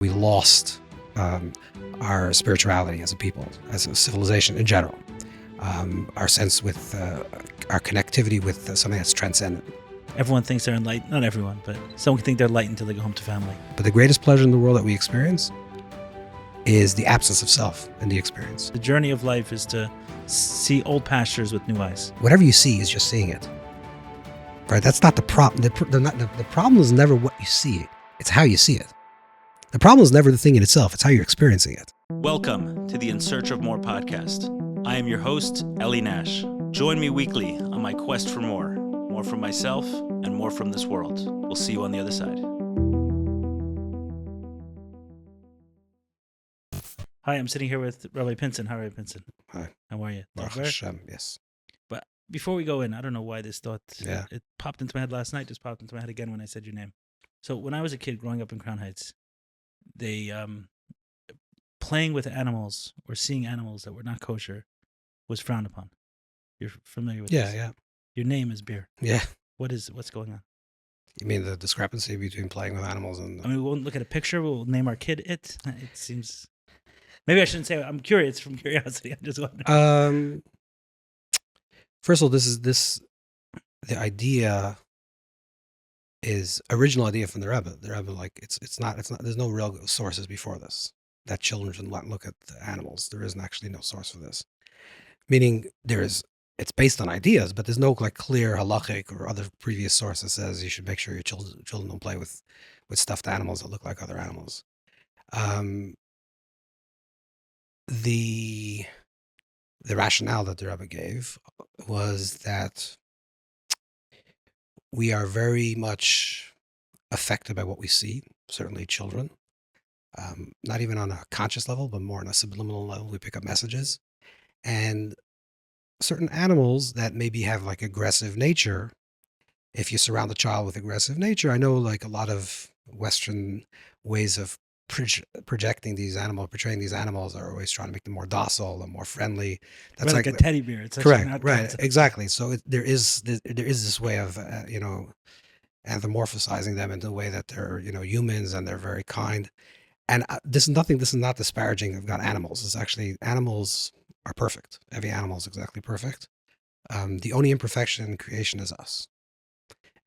We lost our spirituality as a people, as a civilization in general, our sense with our connectivity with something that's transcendent. Everyone thinks they're enlightened. Not everyone, but some think they're enlightened until they go home to family. But the greatest pleasure in the world that we experience is the absence of self in the experience. The journey of life is to see old pastures with new eyes. Whatever you see is just seeing it. Right? That's not the problem. The problem is never what you see. It's how you see it. The problem is never the thing in itself. It's how you're experiencing it. Welcome to the In Search of More podcast. I am your host, Eli Nash. Join me weekly on my quest for more from myself and more from this world. We'll see you on the other side. Hi, I'm sitting here with Rabbi Pinson. Hi, Rabbi Pinson. Hi. How are you? Baruch Hashem, yes. But before we go in, I don't know why this thought, Yeah. it popped into my head last night, just popped into my head again when I said your name. So when I was a kid growing up in Crown Heights, they playing with animals or seeing animals that were not kosher was frowned upon. You're familiar with this? Yeah. Your name is beer. Yeah. What's going on? You mean the discrepancy between playing with animals and... I mean, we won't look at a picture. We'll name our kid it. It seems... Maybe I shouldn't say it. I'm curious from curiosity. I'm just wondering. First of all, the idea is original idea from the Rebbe. The Rebbe, like, it's not, there's no real sources before this that children should not look at the animals. There isn't actually no source for this. Meaning it's based on ideas, but there's no like clear halachic or other previous source that says you should make sure your children don't play with stuffed animals that look like other animals. The rationale that the Rebbe gave was that we are very much affected by what we see, certainly children, not even on a conscious level, but more on a subliminal level. We pick up messages, and certain animals that maybe have like aggressive nature, if you surround the child with aggressive nature, I know like a lot of Western ways of portraying these animals are always trying to make them more docile and more friendly. That's like a teddy bear. It's correct, right? Exactly. So there is this way of anthropomorphizing them into the way that they're humans and they're very kind. And this is not disparaging of God animals. It's actually animals are perfect. Every animal is exactly perfect. The only imperfection in creation is us.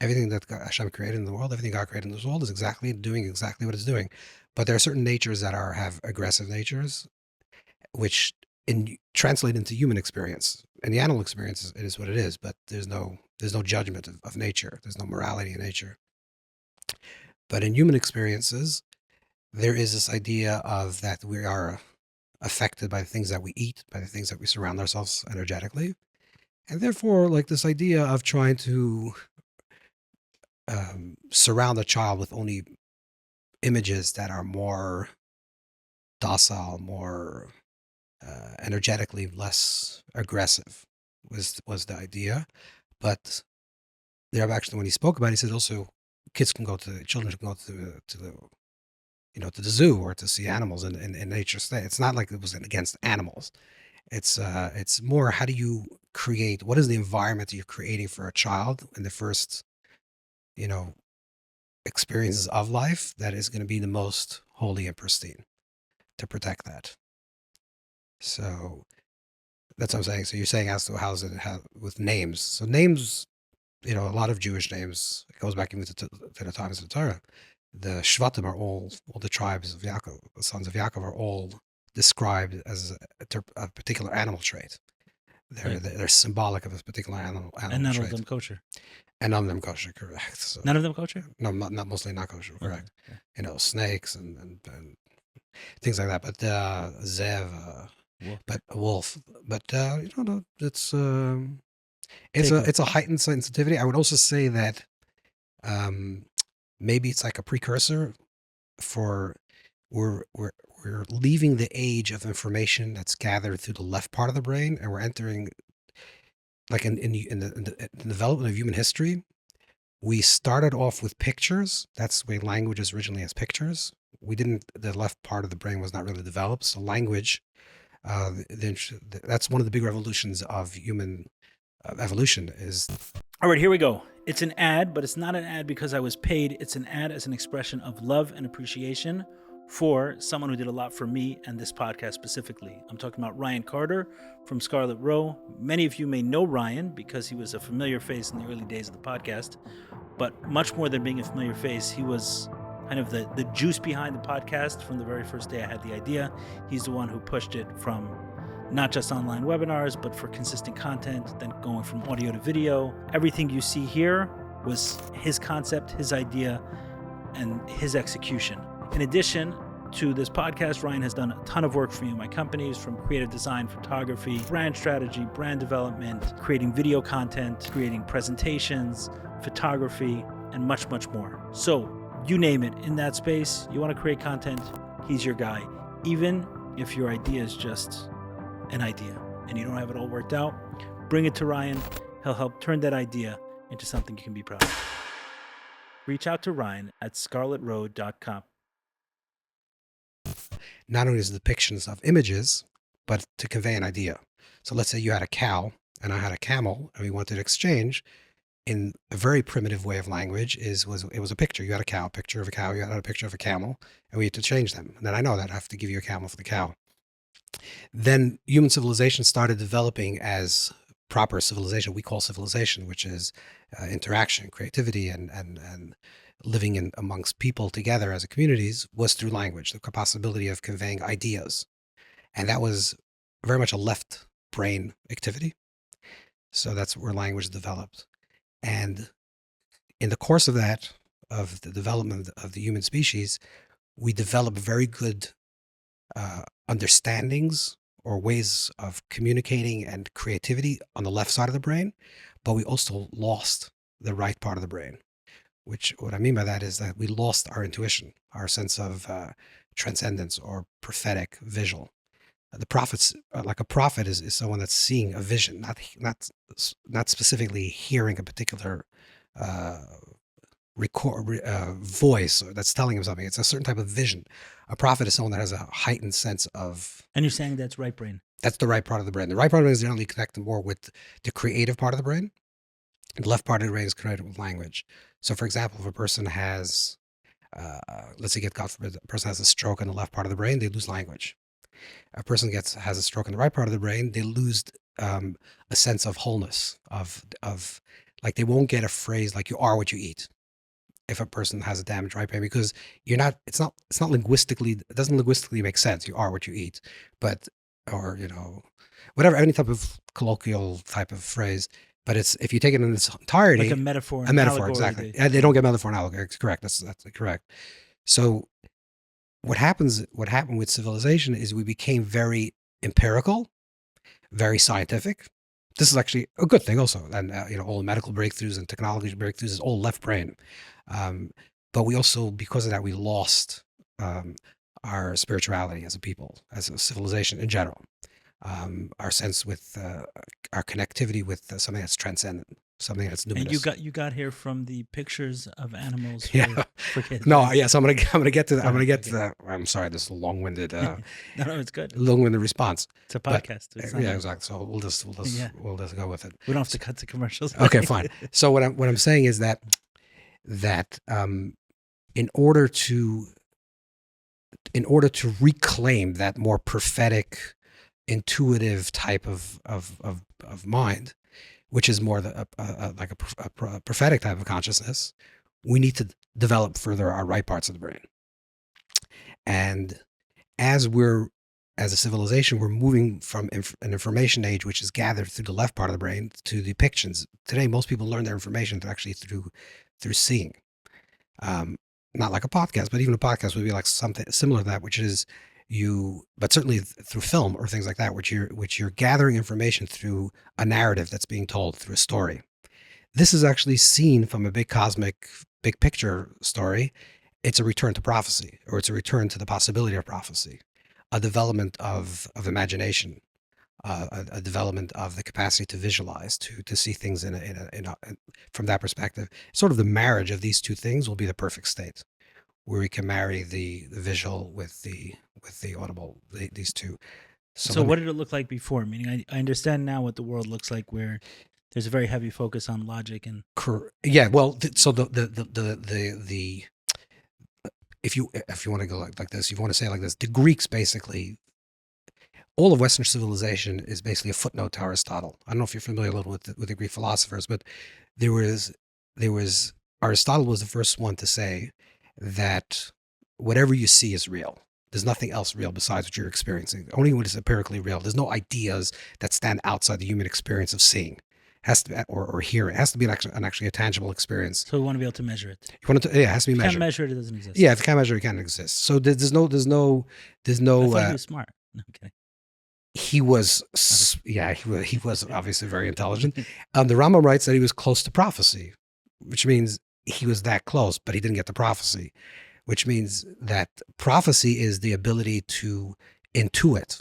Everything that Hashem created in the world, everything God created in this world is doing exactly what it's doing. But there are certain natures that have aggressive natures, which translate into human experience. And the animal experience, it is what it is, but there's no judgment of nature. There's no morality in nature. But in human experiences, there is this idea of that we are affected by the things that we eat, by the things that we surround ourselves energetically. And therefore, like this idea of trying to surround a child with only images that are more docile, more energetically less aggressive was the idea. But the Rebbe actually, when he spoke about it, he said also children can go to the zoo or to see animals in nature state. It's not like it was against animals. It's more, how do you create, what is the environment that you're creating for a child in the first, experiences of life that is going to be the most holy and pristine to protect that. So that's what I'm saying. So you're saying as to how with names. So names, a lot of Jewish names, it goes back even to the times of the Torah. The Shvatim are all the tribes of Yaakov, the sons of Yaakov are all described as a particular animal trait. They're symbolic of a particular animal and none trait. of them kosher. And none of them kosher, correct. So, none of them kosher? No, not mostly not kosher, correct. Okay. Snakes and things like that. But zev, but wolf. But it's a heightened sensitivity. I would also say that maybe it's like a precursor for we're leaving the age of information that's gathered through the left part of the brain, and we're entering, like in the development of human history, we started off with pictures. That's the way language is originally, as pictures. The left part of the brain was not really developed. So language, that's one of the big revolutions of human evolution is. All right, here we go. It's an ad, but it's not an ad because I was paid. It's an ad as an expression of love and appreciation for someone who did a lot for me and this podcast specifically. I'm talking about Ryan Carter from Scarlet Row. Many of you may know Ryan because he was a familiar face in the early days of the podcast, but much more than being a familiar face, he was kind of the juice behind the podcast from the very first day I had the idea. He's the one who pushed it from not just online webinars, but for consistent content, then going from audio to video. Everything you see here was his concept, his idea, and his execution. In addition to this podcast, Ryan has done a ton of work for me and my companies, from creative design, photography, brand strategy, brand development, creating video content, creating presentations, photography, and much, much more. So you name it, in that space, you want to create content, he's your guy. Even if your idea is just an idea and you don't have it all worked out, bring it to Ryan. He'll help turn that idea into something you can be proud of. Reach out to Ryan at scarletroad.com. Not only is depictions of images, but to convey an idea. So let's say you had a cow and I had a camel and we wanted to exchange. In a very primitive way of language, it was a picture. You had a cow, picture of a cow, you had a picture of a camel, and we had to change them. And then I know that I have to give you a camel for the cow. Then human civilization started developing as proper civilization, we call civilization, which is interaction, creativity, and living in amongst people together as a communities, was through language, the possibility of conveying ideas. And that was very much a left brain activity. So that's where language developed. And in the course of that, of the development of the human species, we developed very good understandings or ways of communicating and creativity on the left side of the brain, but we also lost the right part of the brain. Which, what I mean by that is that we lost our intuition, our sense of transcendence or prophetic visual. The prophets, like a prophet, is someone that's seeing a vision, not specifically hearing a particular voice that's telling him something. It's a certain type of vision. A prophet is someone that has a heightened sense of. And you're saying that's right brain? That's the right part of the brain. The right part of the brain is generally connected more with the creative part of the brain. The left part of the brain is connected with language. So, for example, if a person has, let's say, God forbid, a person has a stroke in the left part of the brain, they lose language. A person has a stroke in the right part of the brain, they lose a sense of wholeness, of like they won't get a phrase like "you are what you eat" if a person has a damaged right brain, because it's not linguistically, it doesn't linguistically make sense. You are what you eat, but or whatever, any type of colloquial type of phrase. But it's, if you take it in its entirety, like a metaphor, exactly. They don't get metaphor and allegory. Correct. That's correct. So what happened with civilization is we became very empirical, very scientific. This is actually a good thing also. And, all the medical breakthroughs and technology breakthroughs is all left brain. But we also, because of that, we lost our spirituality as a people, as a civilization in general. Our sense with our connectivity with something that's transcendent, something that's numinous. And you got here from the pictures of animals for kids. No, right? So I'm gonna get to that. I'm gonna get to that. I'm sorry, this is a long-winded. No, it's good. Long-winded response. It's a podcast. Yeah, exactly. So we'll just go with it. We don't have to cut to commercials. Okay, fine. So what I'm saying is that in order to reclaim that more prophetic, intuitive type of mind, which is more like a prophetic type of consciousness, we need to develop further our right parts of the brain. And as a civilization, we're moving from an information age, which is gathered through the left part of the brain, to depictions. Today, most people learn their information actually through seeing. Not like a podcast, but even a podcast would be like something similar to that, which is but certainly through film or things like that, which you're gathering information through a narrative that's being told, through a story. This is actually seen from a big cosmic, big picture story. It's a return to prophecy, or it's a return to the possibility of prophecy, a development of imagination, a development of the capacity to visualize, to see things from that perspective. Sort of the marriage of these two things will be the perfect state, where we can marry the visual with the audible, these two. So what did it look like before? Meaning, I understand now what the world looks like, where there's a very heavy focus on logic and. Yeah. Well, so if you want to go like this, you want to say it like this, the Greeks basically, all of Western civilization is basically a footnote to Aristotle. I don't know if you're familiar a little with the Greek philosophers, but there was Aristotle was the first one to say that whatever you see is real. There's nothing else real besides what you're experiencing. Only what is empirically real. There's no ideas that stand outside the human experience of seeing. Has to be, or hearing. It has to be actually a tangible experience. So we want to be able to measure it. You want it to, yeah, it has to be If you measured. can't measure it, it doesn't exist. Yeah, if you can't measure it, it can't exist. So there's no. I thought he was smart. No, I'm kidding. He was, yeah, he was obviously very intelligent. The Rambam writes that he was close to prophecy, which means he was that close, but he didn't get the prophecy, which means that prophecy is the ability to intuit,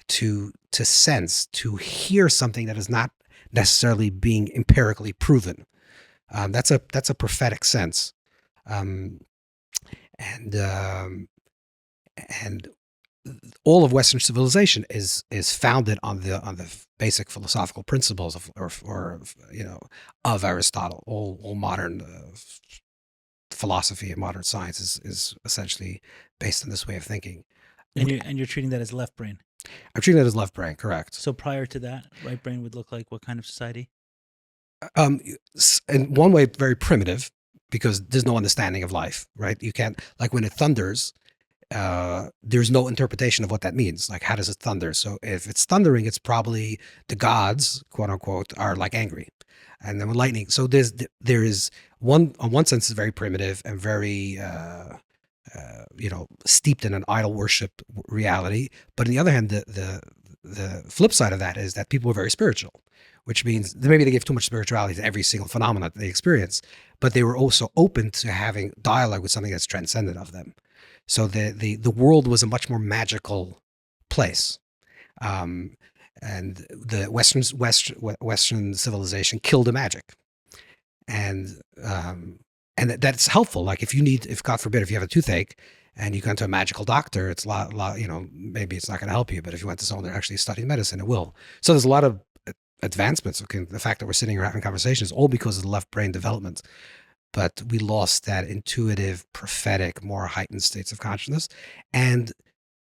to sense, to hear something that is not necessarily being empirically proven. That's a prophetic sense, and all of Western civilization is founded on the basic philosophical principles of Aristotle. All modern philosophy and modern science is essentially based on this way of thinking. And you're treating that as left brain. I'm treating that as left brain, correct. So prior to that, right brain would look like what kind of society? In one way, very primitive, because there's no understanding of life, right? You can't, like when it thunders, there's no interpretation of what that means. Like, how does it thunder? So if it's thundering, it's probably the gods, quote unquote, are like angry. And then with lightning. So there is one, on one sense, is very primitive and very, steeped in an idol worship reality. But on the other hand, the flip side of that is that people are very spiritual, which means that maybe they give too much spirituality to every single phenomenon that they experience, but they were also open to having dialogue with something that's transcendent of them. So the world was a much more magical place. And the Western civilization killed the magic. And that's helpful. Like if God forbid, if you have a toothache and you go to a magical doctor, it's a lot, maybe it's not going to help you, but if you went to someone that actually studied medicine, it will. So there's a lot of advancements. Okay, the fact that we're sitting here having conversations, all because of the left brain development. But we lost that intuitive, prophetic, more heightened states of consciousness. And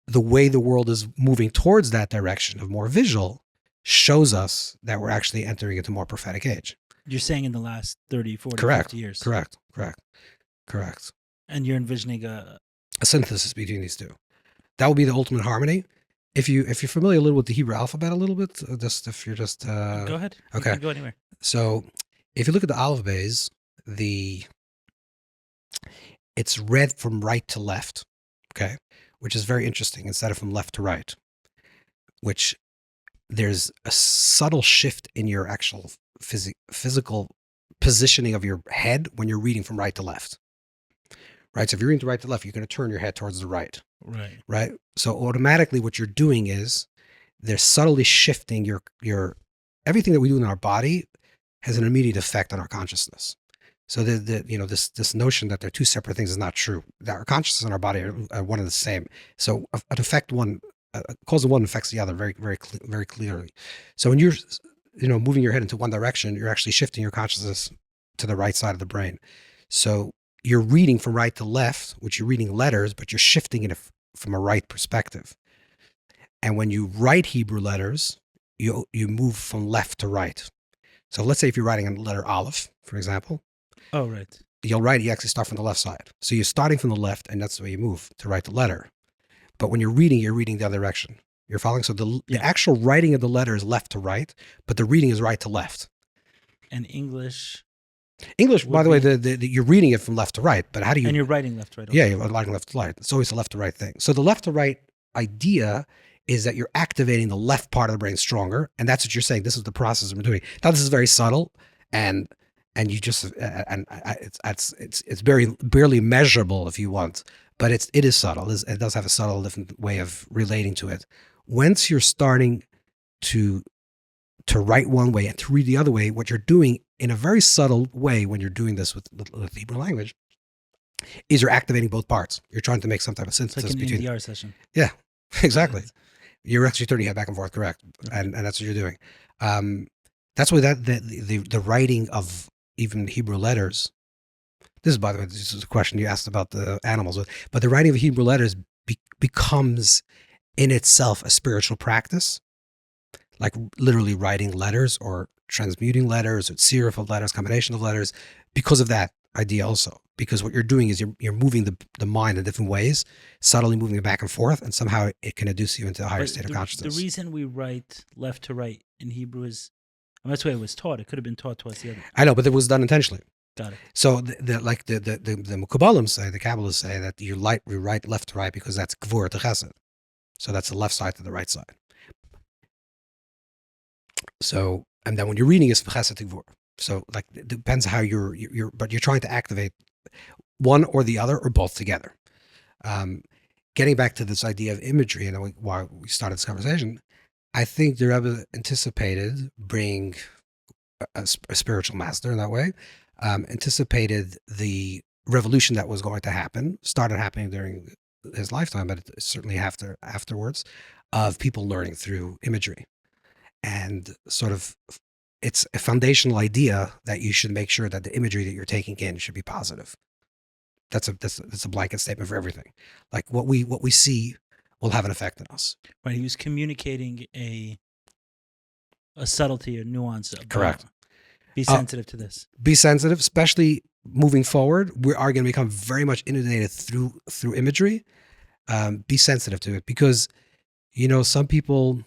the way the world is moving towards that direction of more visual shows us that we're actually entering into a more prophetic age. You're saying in the last 30, 40, Correct. 50 years. Correct. And you're envisioning a synthesis between these two. That will be the ultimate harmony. If you're familiar a little with the Hebrew alphabet a little bit, go ahead. Okay. You can go anywhere. So if you look at the aleph beis, it's read from right to left, okay, which is very interesting instead of from left to right, which there's a subtle shift in your actual physical positioning of your head when you're reading from right to left, right? So if you're reading from right to left, you're going to turn your head towards the right. Right. So automatically what you're doing is they're subtly shifting your everything that we do in our body has an immediate effect on our consciousness. So this notion that they're two separate things is not true. That our consciousness and our body are one and the same. So an effect one, cause of one affects the other very, very, very clearly. So when you're moving your head into one direction, you're actually shifting your consciousness to the right side of the brain. So you're reading from right to left, which you're reading letters, but you're shifting it from a right perspective. And when you write Hebrew letters, you move from left to right. So let's say if you're writing a letter aleph, for example. Oh, right. You actually start from the left side. So you're starting from the left, and that's the way you move to write the letter. But when you're reading the other direction. You're following? So the actual writing of the letter is left to right, but the reading is right to left. And English, by the way, you're reading it from left to right, but how do you... And you're writing left to right. Okay. Yeah, you're writing left to right. It's always a left to right thing. So the left to right idea is that you're activating the left part of the brain stronger, and that's what you're saying. This is the process we're doing. Now, this is very subtle, and you just it's very barely measurable if you want, but it is subtle. It does have a subtle, different way of relating to it. Once you're starting to write one way and to read the other way, what you're doing in a very subtle way when you're doing this with Hebrew language is you're activating both parts. You're trying to make some type of synthesis between an NDR session. Yeah, exactly. You're actually turning your head back and forth, correct? And that's what you're doing. That's why the writing of even Hebrew letters This is, by the way, this is a question you asked about the animals, but the writing of Hebrew letters becomes in itself a spiritual practice, like literally writing letters or transmuting letters or series of letters, combination of letters, because of that idea also. Because what you're doing is you're moving the mind in different ways, subtly moving it back and forth, and somehow it can induce you into a higher state of consciousness. The reason we write left to right in Hebrew is, I mean, that's the way it was taught. It could have been taught to us the other. I know, but it was done intentionally. Got it. So the Kabbalim say, the Kabbalists say that you write left to right because that's Gvur to Chesed. So that's the left side to the right side. So, and then when you're reading, it's Chesed to Gvur. So like it depends how but you're trying to activate one or the other or both together. Getting back to this idea of imagery and why we started this conversation, I think the Rebbe anticipated bringing a spiritual master in that way, anticipated the revolution that was going to happen, started happening during his lifetime, but certainly afterwards, of people learning through imagery. And sort of, it's a foundational idea that you should make sure that the imagery that you're taking in should be positive. That's a blanket statement for everything. Like what we see will have an effect on us. Right. He was communicating a subtlety or nuance. Correct. Be sensitive to this. Be sensitive, especially moving forward. We are going to become very much inundated through imagery. Be sensitive to it because, some people,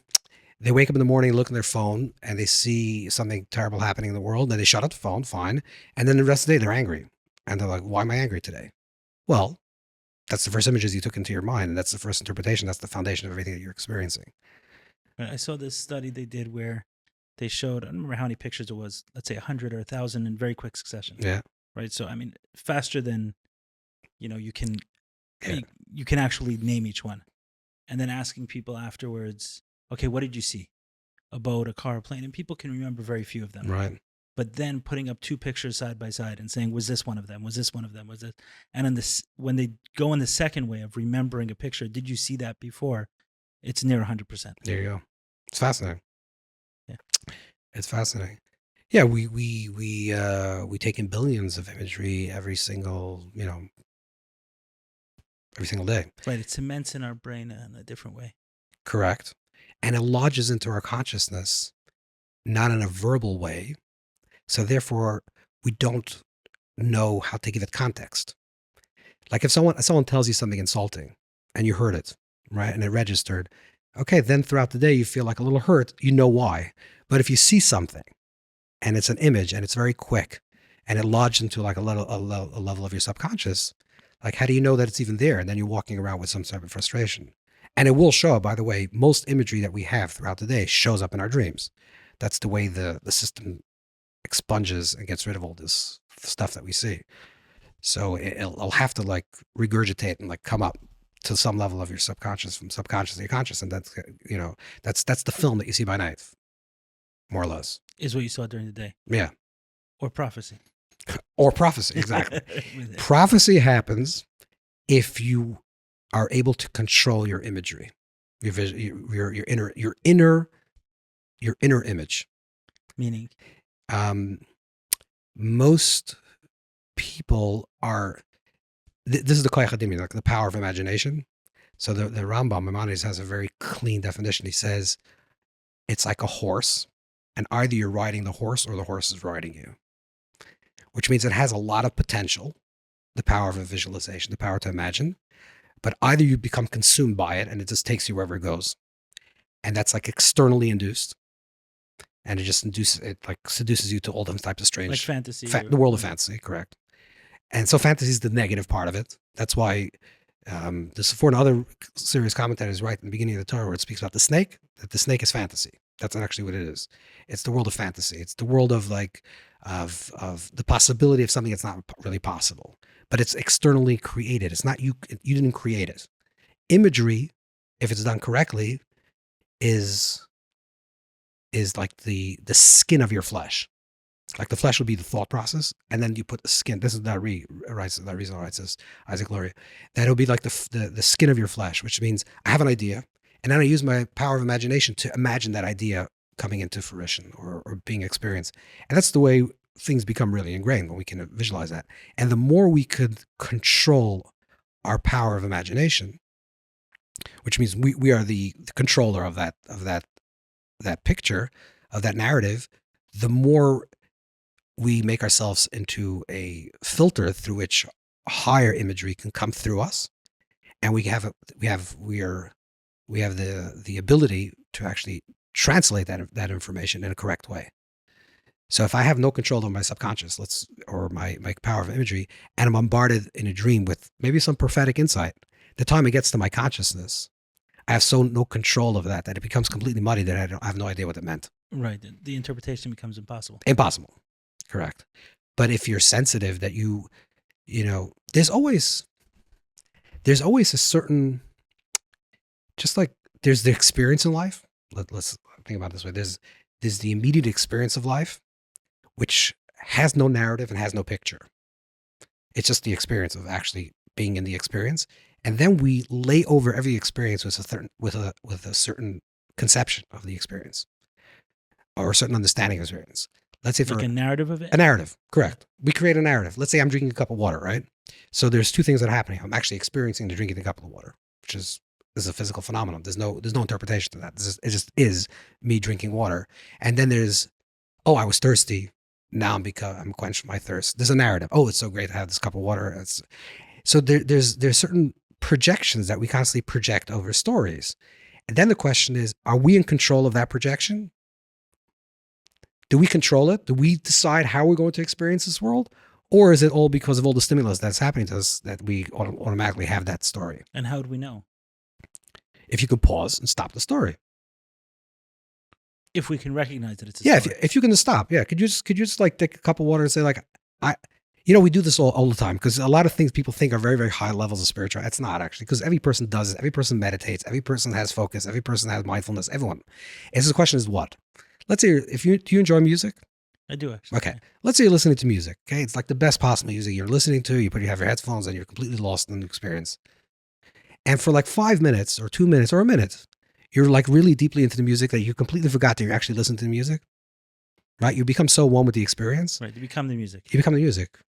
they wake up in the morning, look at their phone, and they see something terrible happening in the world. Then they shut up the phone, fine. And then the rest of the day, they're angry. And they're like, why am I angry today? Well, that's the first images you took into your mind. And that's the first interpretation. That's the foundation of everything that you're experiencing. I saw this study they did where they showed, I don't remember how many pictures it was, let's say 100 or 1,000 in very quick succession. Yeah. Right. So, I mean, faster than, you can actually name each one. And then asking people afterwards, okay, what did you see? A boat, a car, a plane? And people can remember very few of them. Right. But then putting up two pictures side by side and saying, was this one of them? Was this one of them? Was it? And in this, when they go in the second way of remembering a picture, did you see that before? It's near 100%. There you go. It's fascinating. Yeah. It's fascinating. Yeah, we take in billions of imagery every single day. Right. It cements in our brain in a different way. Correct. And it lodges into our consciousness, not in a verbal way. So therefore, we don't know how to give it context. Like if someone tells you something insulting and you heard it, right, and it registered, okay, then throughout the day you feel like a little hurt, you know why. But if you see something and it's an image and it's very quick and it lodged into like a level of your subconscious, like how do you know that it's even there? And then you're walking around with some type of frustration. And it will show, by the way, most imagery that we have throughout the day shows up in our dreams. That's the way the system expunges and gets rid of all this stuff that we see. So it'll have to like regurgitate and like come up to some level of your subconscious, from subconscious to your conscious. And that's, that's the film that you see by night, more or less. Is what you saw during the day. Yeah. Or prophecy. Or prophecy, exactly. Prophecy happens if you are able to control your imagery, your vision, your inner image. Meaning, most people are. This is the koyach hadimi, like the power of imagination. So the Rambam Maimonides has a very clean definition. He says it's like a horse, and either you're riding the horse or the horse is riding you, which means it has a lot of potential, the power of a visualization, the power to imagine. But either you become consumed by it and it just takes you wherever it goes. And that's like externally induced. And it just seduces you to all those types of strange. Like fantasy. The world of fantasy, correct. And so fantasy is the negative part of it. That's why the Sephor and other serious commentators write in the beginning of the Torah where it speaks about the snake, that the snake is fantasy. That's not actually what it is. It's the world of fantasy. It's the world of of the possibility of something that's not really possible. But it's externally created. It's not you didn't create it. Imagery, if it's done correctly, is like the skin of your flesh. Like the flesh would be the thought process, and then you put the skin. This is that reason why it says Isaac Luria. That it'll be like the skin of your flesh, which means I have an idea, and then I use my power of imagination to imagine that idea coming into fruition or being experienced. And that's the way things become really ingrained when we can visualize that. And the more we could control our power of imagination, which means we are the controller of that picture, of that narrative, the more we make ourselves into a filter through which higher imagery can come through us, and we have the ability to actually translate that information in a correct way. So if I have no control over my subconscious, or my power of imagery, and I'm bombarded in a dream with maybe some prophetic insight, the time it gets to my consciousness, I have no control of that it becomes completely muddy, that I have no idea what it meant. Right. The interpretation becomes impossible. Impossible. Correct. But if you're sensitive, that you know, there's always a certain, just like there's the experience in life. Let's think about it this way. There's the immediate experience of life, which has no narrative and has no picture. It's just the experience of actually being in the experience. And then we lay over every experience with a certain conception of the experience, or a certain understanding of experience. Let's say like a narrative of it? A narrative, correct. We create a narrative. Let's say I'm drinking a cup of water, right? So there's two things that are happening. I'm actually experiencing the drinking the cup of water, which is a physical phenomenon. There's no interpretation to that. It just is me drinking water. And then there's, oh, I was thirsty. Now I'm quenched my thirst. There's a narrative. Oh, it's so great to have this cup of water. So there's certain projections that we constantly project over stories. And then the question is, are we in control of that projection? Do we control it? Do we decide how we're going to experience this world? Or is it all because of all the stimulus that's happening to us that we automatically have that story? And how do we know? If you could pause and stop the story. If we can recognize that it's a story. If you can stop. Yeah. Could you just like take a cup of water and say, like, we do this all the time, because a lot of things people think are very, very high levels of spirituality. It's not actually, because every person does it. Every person meditates. Every person has focus. Every person has mindfulness. Everyone. And so the question is what? Let's say, do you enjoy music? I do, actually. Okay. Let's say you're listening to music. Okay. It's like the best possible music you're listening to. You have your headphones and you're completely lost in the experience. And for like 5 minutes or 2 minutes or a minute, you're like really deeply into the music that you completely forgot that you're actually listening to the music. Right? You become so one with the experience. Right. You become the music. You become the music.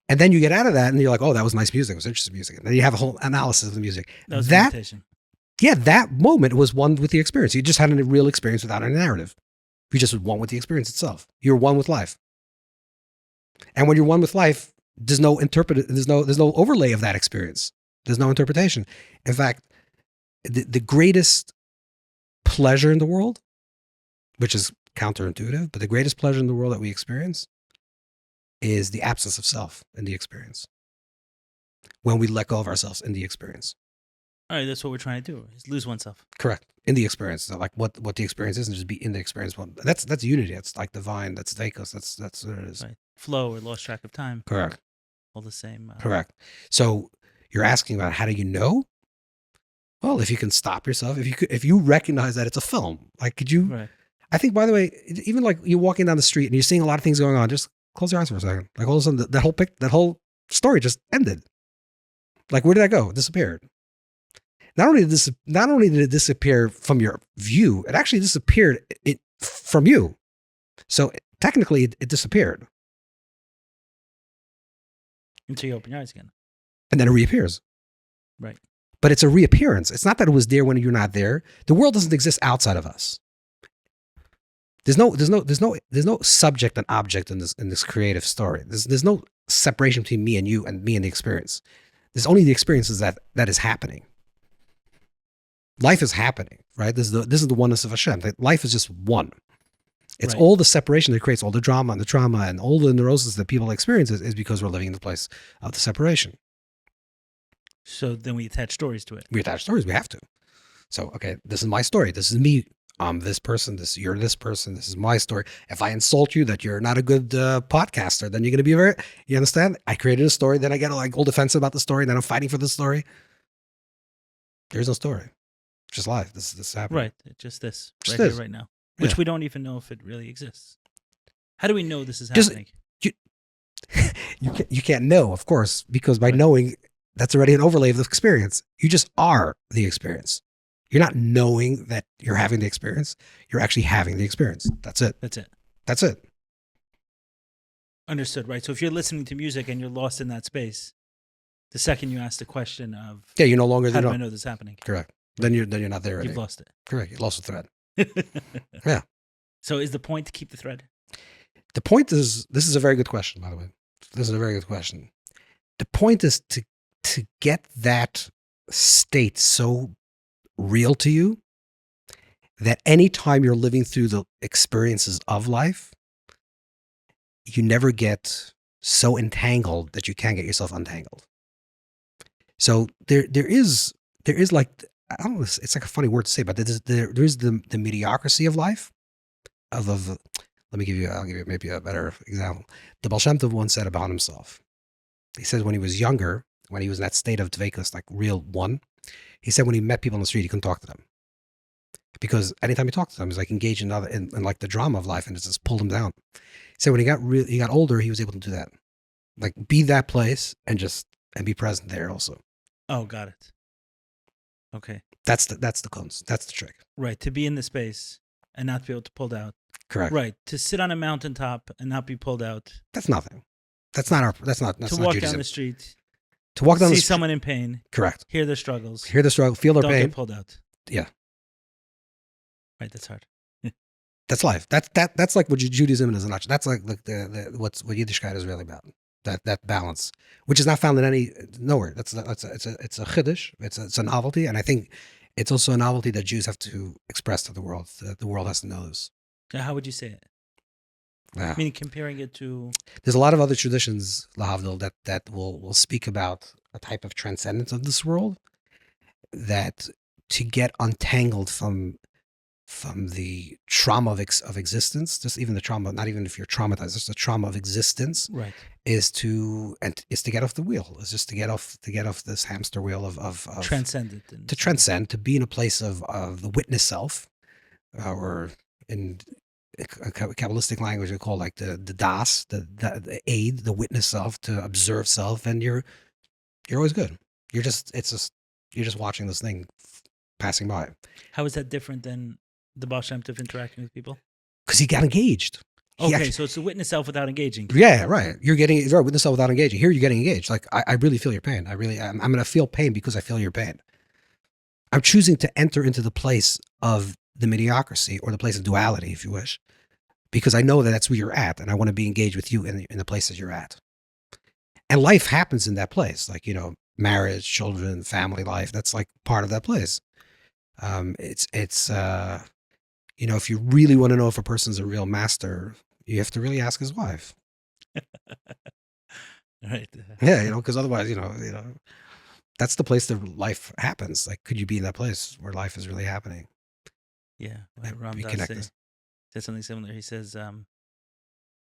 And then you get out of that and you're like, oh, that was nice music. It was interesting music. And then you have a whole analysis of the music. That was meditation. Yeah, that moment was one with the experience. You just had a real experience without a narrative. You just one with the experience itself. You're one with life. And when you're one with life, there's no overlay of that experience. There's no interpretation. In fact, the greatest pleasure in the world, which is counterintuitive, but the greatest pleasure in the world that we experience is the absence of self in the experience. When we let go of ourselves in the experience. All right, that's what we're trying to do, is lose oneself. Correct. In the experience. So like what the experience is, and just be in the experience. Well, that's unity. That's like divine. That's Veikos. That's what it is. Right. Flow or lost track of time. Correct. All the same. Correct. So you're asking about how do you know? Well, if you can stop yourself, if you recognize that it's a film, like could you? Right. I think, by the way, even like you're walking down the street and you're seeing a lot of things going on, just close your eyes for a second. Like all of a sudden, that whole story just ended. Like where did that go? It disappeared. Not only did it disappear from your view, it actually disappeared from you. So technically, it disappeared. Until you open your eyes again. And then it reappears. Right. But it's a reappearance. It's not that it was there when you're not there. The world doesn't exist outside of us. There's no subject and object in this creative story. There's no separation between me and you and me and the experience. There's only the experiences that is happening. Life is happening, right? This is the oneness of Hashem. Life is just one. It's right. All the separation that creates all the drama and the trauma and all the neurosis that people experience is because we're living in the place of the separation. So then we attach stories to it. We attach stories. We have to. So, okay, this is my story. This is me. I'm this person. You're this person. This is my story. If I insult you that you're not a good podcaster, then you're going to be you understand? I created a story. Then I get like all defensive about the story. Then I'm fighting for the story. There's no story. It's just life. This is happening. Right. It's just this. Just right this. Here, right now. Which we don't even know if it really exists. How do we know this is happening? You can't know, of course, because by knowing, that's already an overlay of the experience. You just are the experience. You're not knowing that you're having the experience. You're actually having the experience. That's it. That's it. That's it. Understood, right? So if you're listening to music and you're lost in that space, the second you ask the question of Yeah, you're no longer how there. do I know this is happening, Correct. Then you're not there you've already. lost Correct. You lost the thread. it. Yeah. So is the point to keep the thread? The point is, this is a very good question, by the way. This is a very good question. The point is to get that state so real to you that anytime you're living through the experiences of life, you never get so entangled that you can't get yourself untangled. So there is like, I don't know, it's like a funny word to say, but there is the mediocrity of life. Of I'll give you maybe a better example. The Baal Shem Tov once said about himself. He said when he was younger, when he was in that state of dveikus, like real one, he said when he met people on the street, he couldn't talk to them. Because anytime he talked to them, he was like engaged in like the drama of life, and it just pulled him down. He said when he got older, he was able to do that. Like be that place and be present there also. Oh, got it. Okay. That's the kunst. That's the trick. Right. To be in the space and not be able to pull out. Correct. Right. To sit on a mountaintop and not be pulled out. That's nothing. That's not to walk Judaism. down the street. To walk down the see street. someone in pain. Correct. Hear their struggles. Hear the struggle. Feel their Don't pain. get pulled out. Yeah. Right. That's hard. That's life. That's like what Judaism is. That's like what Yiddishkeit is really about. That balance, which is not found in nowhere. It's a chiddush. It's a novelty, and I think it's also a novelty that Jews have to express to the world. That the world has to know this. So how would you say it? Yeah. Meaning comparing it to. There's a lot of other traditions, lahavdil, that will speak about a type of transcendence of this world. That to get untangled from the trauma of existence, just even the trauma, not even if you're traumatized, just the trauma of existence, right, is to get off the wheel. It's just to get off this hamster wheel of transcendent, to transcend, to be in a place of the witness self, or in Kabbalistic language we call like the das, the aid, the witness self, to observe self, and you're always good. You're just watching this thing passing by. How is that different than the Baal Shem Tov interacting with people? Because he got engaged. Okay, so it's the witness self without engaging. Yeah, right. You're getting witness self without engaging. Here, you're getting engaged. Like I really feel your pain. I'm going to feel pain because I feel your pain. I'm choosing to enter into the place of the mediocrity, or the place of duality, if you wish, because I know that that's where you're at, and I want to be engaged with you in the places you're at. And life happens in that place, like marriage, children, family life. That's like part of that place. If you really want to know if a person's a real master, you have to really ask his wife. Right. Yeah, because otherwise, that's the place that life happens. Like, could you be in that place where life is really happening? Yeah. Ram Dass said something similar. He says,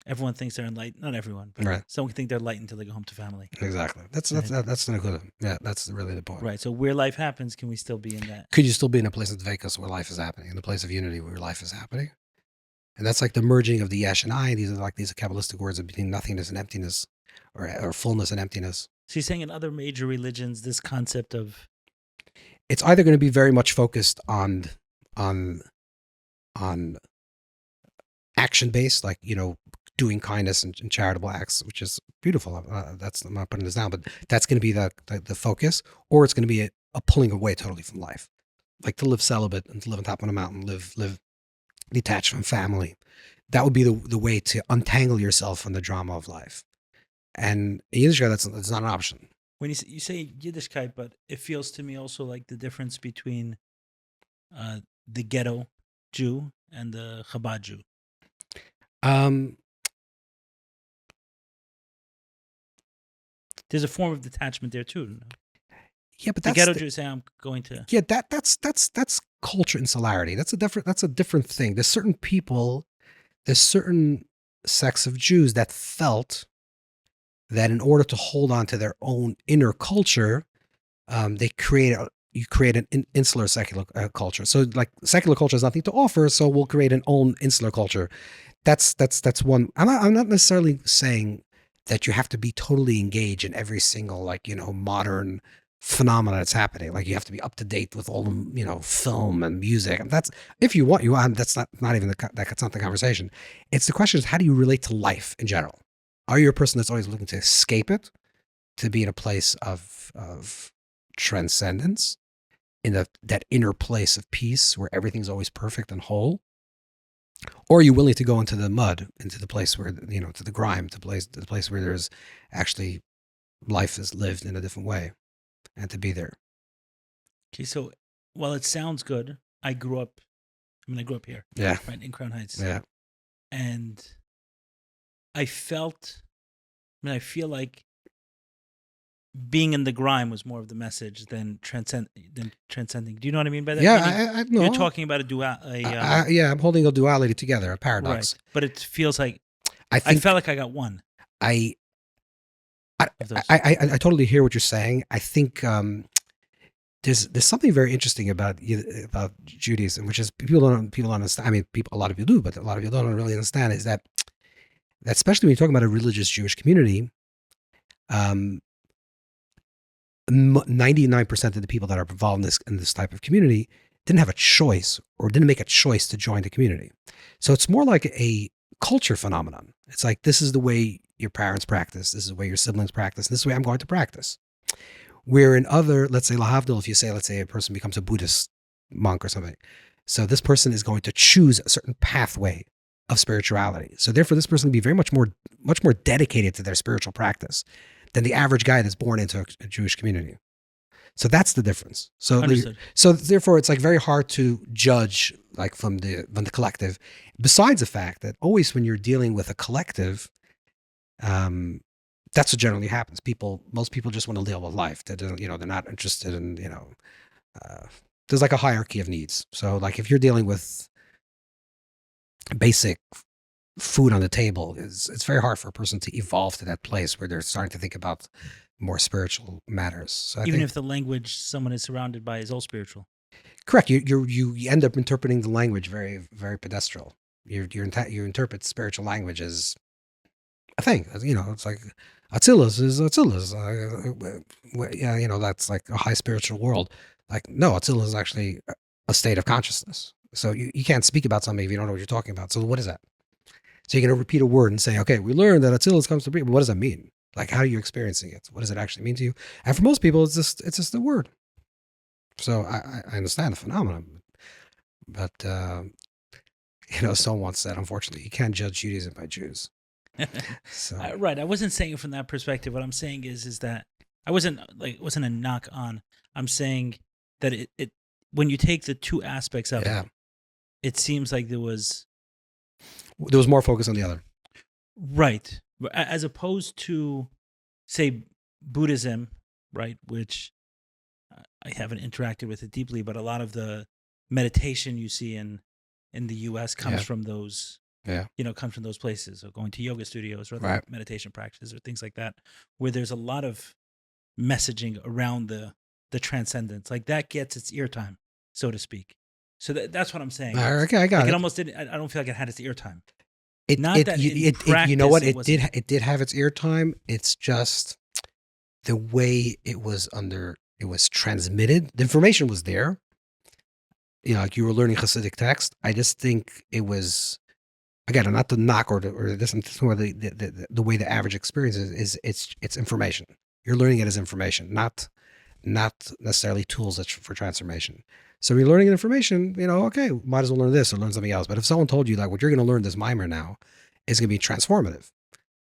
everyone thinks they're enlightened. Not everyone, but right. Some think they're enlightened until they go home to family. Exactly. That's not good. Yeah, that's really the point. Right. So where life happens, can we still be in that? Could you still be in a place of dveikus where life is happening, in the place of unity where life is happening? And that's like the merging of the yesh and I. These are Kabbalistic words of between nothingness and emptiness, or fullness and emptiness. So you're saying in other major religions, this concept of, it's either going to be very much focused on action based, like doing kindness and charitable acts, which is beautiful. I'm not putting this down, but that's going to be the focus, or it's going to be a pulling away totally from life, like to live celibate and to live on top of a mountain, live detached from family. That would be the way to untangle yourself from the drama of life. And in Yiddishkeit, that's not an option. When you say Yiddishkeit, but it feels to me also like the difference between the ghetto Jew and the Chabad Jew. There's a form of detachment there too. Yeah, but the ghetto Jews say, "I'm going to." Yeah, that's culture insularity. That's a different thing. There's certain people, there's certain sects of Jews that felt that in order to hold on to their own inner culture, you create an insular secular culture. So like secular culture has nothing to offer, so we'll create an own insular culture. That's one. I'm not necessarily saying that you have to be totally engaged in every single modern phenomena that's happening. Like you have to be up to date with all the film and music. And that's, if you want. That's not even that's not the conversation. It's the question is, how do you relate to life in general? Are you a person that's always looking to escape it, to be in a place of transcendence, in that inner place of peace where everything's always perfect and whole? Or are you willing to go into the mud, into the place where, to the grime, to the place where there's actually life is lived in a different way, and to be there? Okay, so while it sounds good, I grew up here, Yeah. right, in Crown Heights. Yeah. And I feel like being in the grime was more of the message than transcending. Do you know what I mean by that? Yeah, I know. You're talking about I'm holding a duality together, a paradox. Right, but it feels like I felt like I got one. I of those. I totally hear what you're saying. I think there's something very interesting about Judaism, which is people don't understand. I mean, a lot of people do, but a lot of people don't really understand. Is that especially when you're talking about a religious Jewish community, 99% of the people that are involved in this type of community didn't have a choice, or didn't make a choice to join the community. So it's more like a culture phenomenon. It's like, this is the way your parents practice, this is the way your siblings practice, and this is the way I'm going to practice. Where in other, let's say lahavdil, if you say, let's say a person becomes a Buddhist monk or something, so this person is going to choose a certain pathway of spirituality. So therefore, this person will be very much more dedicated to their spiritual practice than the average guy that's born into a Jewish community. So that's the difference. So therefore, it's like very hard to judge, like from the collective. Besides the fact that always when you're dealing with a collective, that's what generally happens. Most people just want to deal with life. They're not interested in, there's like a hierarchy of needs. So like if you're dealing with basic food on the table, it's very hard for a person to evolve to that place where they're starting to think about more spiritual matters. So even if the language someone is surrounded by is all spiritual. Correct. You end up interpreting the language very, very pedestral. You interpret spiritual language as a thing. It's like Atzilus is Atzilus. That's like a high spiritual world. Like, no, Atzilus is actually a state of consciousness. So you can't speak about something if you don't know what you're talking about. So what is that? So you're going to repeat a word and say, okay, we learned that Atzilus comes to be, but what does that mean? Like, how are you experiencing it? What does it actually mean to you? And for most people, it's just a word. So I understand the phenomenon, but someone once said, unfortunately, you can't judge Judaism by Jews. So. Right. I wasn't saying it from that perspective. What I'm saying is that it wasn't a knock on. I'm saying that it when you take the two aspects of it, it seems like there was more focus on the other. Right. As opposed to, say, Buddhism, right, which I haven't interacted with it deeply, but a lot of the meditation you see in the U.S. comes from those, comes from those places, or going to yoga studios or other meditation practices or things like that, where there's a lot of messaging around the transcendence. Like that gets its ear time, so to speak. So that's what I'm saying. Okay, I got it. It almost didn't. I don't feel like it had its ear time. It did have its ear time. It's just the way it was transmitted. The information was there. Like you were learning Hasidic text. I just think it was, again, not the knock or this, the way the average experience is it's information. You're learning it as information, not necessarily tools for transformation. So you're learning information, okay, might as well learn this or learn something else. But if someone told you, like, what you're going to learn this mimer now is going to be transformative,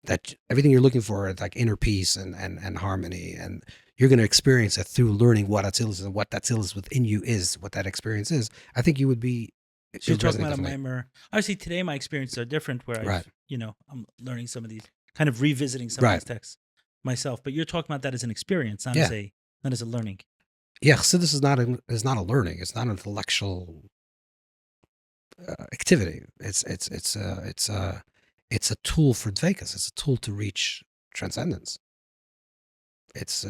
that everything you're looking for is like inner peace and harmony, and you're going to experience it through learning what Atzilus is and what Atzilus within you is, what that experience is, I think you would be. So you're talking about a mimer. Obviously, today my experiences are different, where I'm learning some of these, kind of revisiting some of these texts myself. But you're talking about that as an experience, not as a learning. Yeah, Chassidus is not a learning. It's not an intellectual activity. It's a tool for dvekas. It's a tool to reach transcendence. It's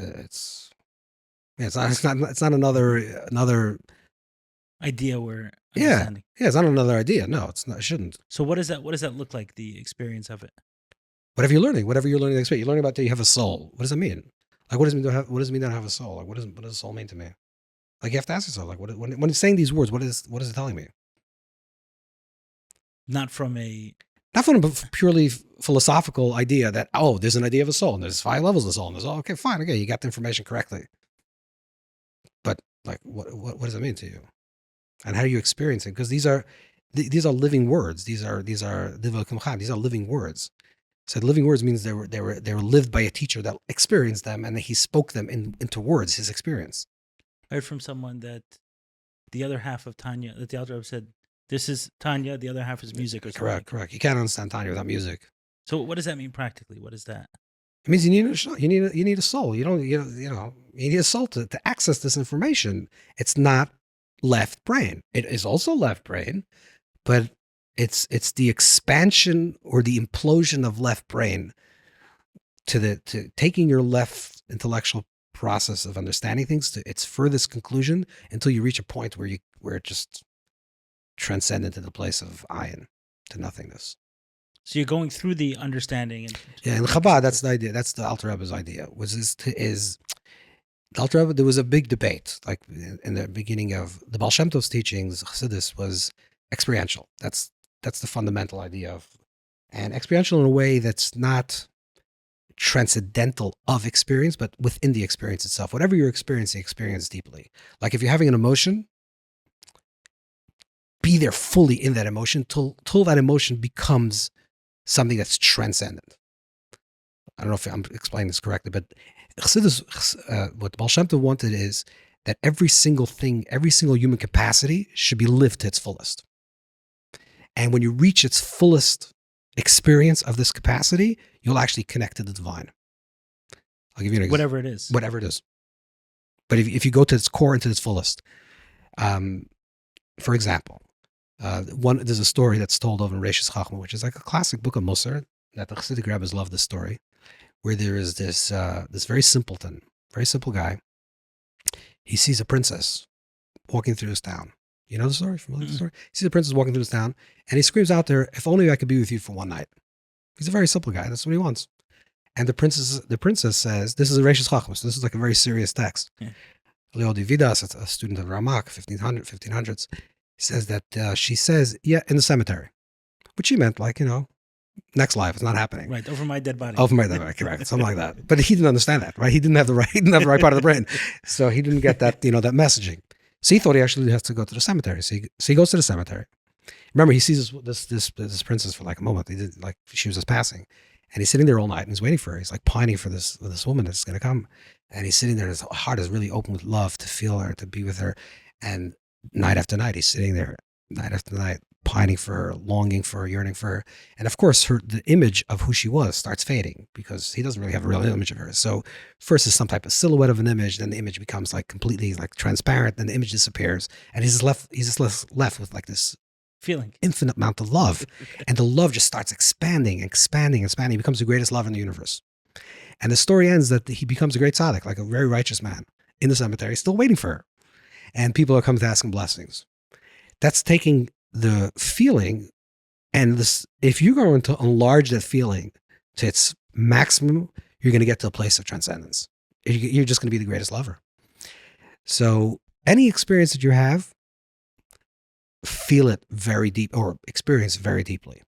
not another idea where understanding. It's not another idea. No, it's not. It shouldn't. So what does that look like? The experience of it. Whatever you're learning, the experience. You're learning about that you have a soul. What does that mean? Like, what does it mean to have a soul? Like, what does soul mean to me? Like, you have to ask yourself, like, when it's saying these words, what is it telling me? Not from a Not from a purely philosophical idea that, oh, there's an idea of a soul and there's 5 levels of soul and there's, okay, fine. Okay. You got the information correctly. But like, what does it mean to you? And how do you experience it? Because these are living words. These are living words. So living words means they were lived by a teacher that experienced them, and he spoke them into words, his experience. I heard from someone that the other half of Tanya, that the Alter Rebbe said, this is Tanya, the other half is music or something. Correct. You can't understand Tanya without music. So what does that mean practically? What is that? It means you need a soul. You need a soul to access this information. It's not left brain. It is also left brain, but it's the expansion or the implosion of left brain to taking your left intellectual process of understanding things to its furthest conclusion until you reach a point where it just transcends into the place of ayin, to nothingness. So you're going through the understanding. In Chabad, that's the idea. That's the Alter Rebbe's idea. The Alter Rebbe, there was a big debate, like in the beginning of the Baal Shem Tov's teachings. Chassidus was experiential. That's the fundamental idea of, and experiential in a way that's not transcendental of experience, but within the experience itself. Whatever you're experiencing, experience deeply. Like if you're having an emotion, be there fully in that emotion till that emotion becomes something that's transcendent. I don't know if I'm explaining this correctly, but Chassidus, what Baal Shem Tov wanted is that every single thing, every single human capacity should be lived to its fullest. And when you reach its fullest experience of this capacity, you'll actually connect to the divine. I'll give you an example. Whatever it is. But if you go to its core and to its fullest, for example, there's a story that's told over in Reishis Chachma, which is like a classic book of Musar, that the Chassidic rabbis love this story, where there is this very simple guy. He sees a princess walking through his town. You know the story? Familiar with the story? He sees a princess walking through his town, and he screams out there, "If only I could be with you for one night." He's a very simple guy. That's what he wants. And the princess says, this is a Reishis Chachma, so this is like a very serious text. Leo de Vidas, a student of Ramak, 1500s, he says that she says, yeah, in the cemetery. Which she meant like, next life, it's not happening. Right, over my dead body. Over my dead body, correct. Something like that. But he didn't understand that, right? He didn't have the right part of the brain. So he didn't get that, that messaging. So he thought he actually has to go to the cemetery. So he goes to the cemetery. Remember, he sees this princess for like a moment. He did, like she was just passing, and he's sitting there all night and he's waiting for her. He's like pining for this woman that's going to come, and he's sitting there. And his heart is really open with love to feel her, to be with her, and night after night he's sitting there, night after night, pining for her, longing for her, yearning for her, and of course, the image of who she was starts fading because he doesn't really have a real image of her. So first is some type of silhouette of an image, then the image becomes like completely like transparent, then the image disappears, and he's just left with like this feeling, infinite amount of love. And the love just starts expanding. He becomes the greatest love in the universe. And the story ends that he becomes a great tzaddik, like a very righteous man in the cemetery, still waiting for her. And people are coming to ask him blessings. That's taking the feeling, and this, if you're going to enlarge that feeling to its maximum, you're going to get to a place of transcendence. You're just going to be the greatest lover. So any experience that you have, feel it very deep, or experience very deeply.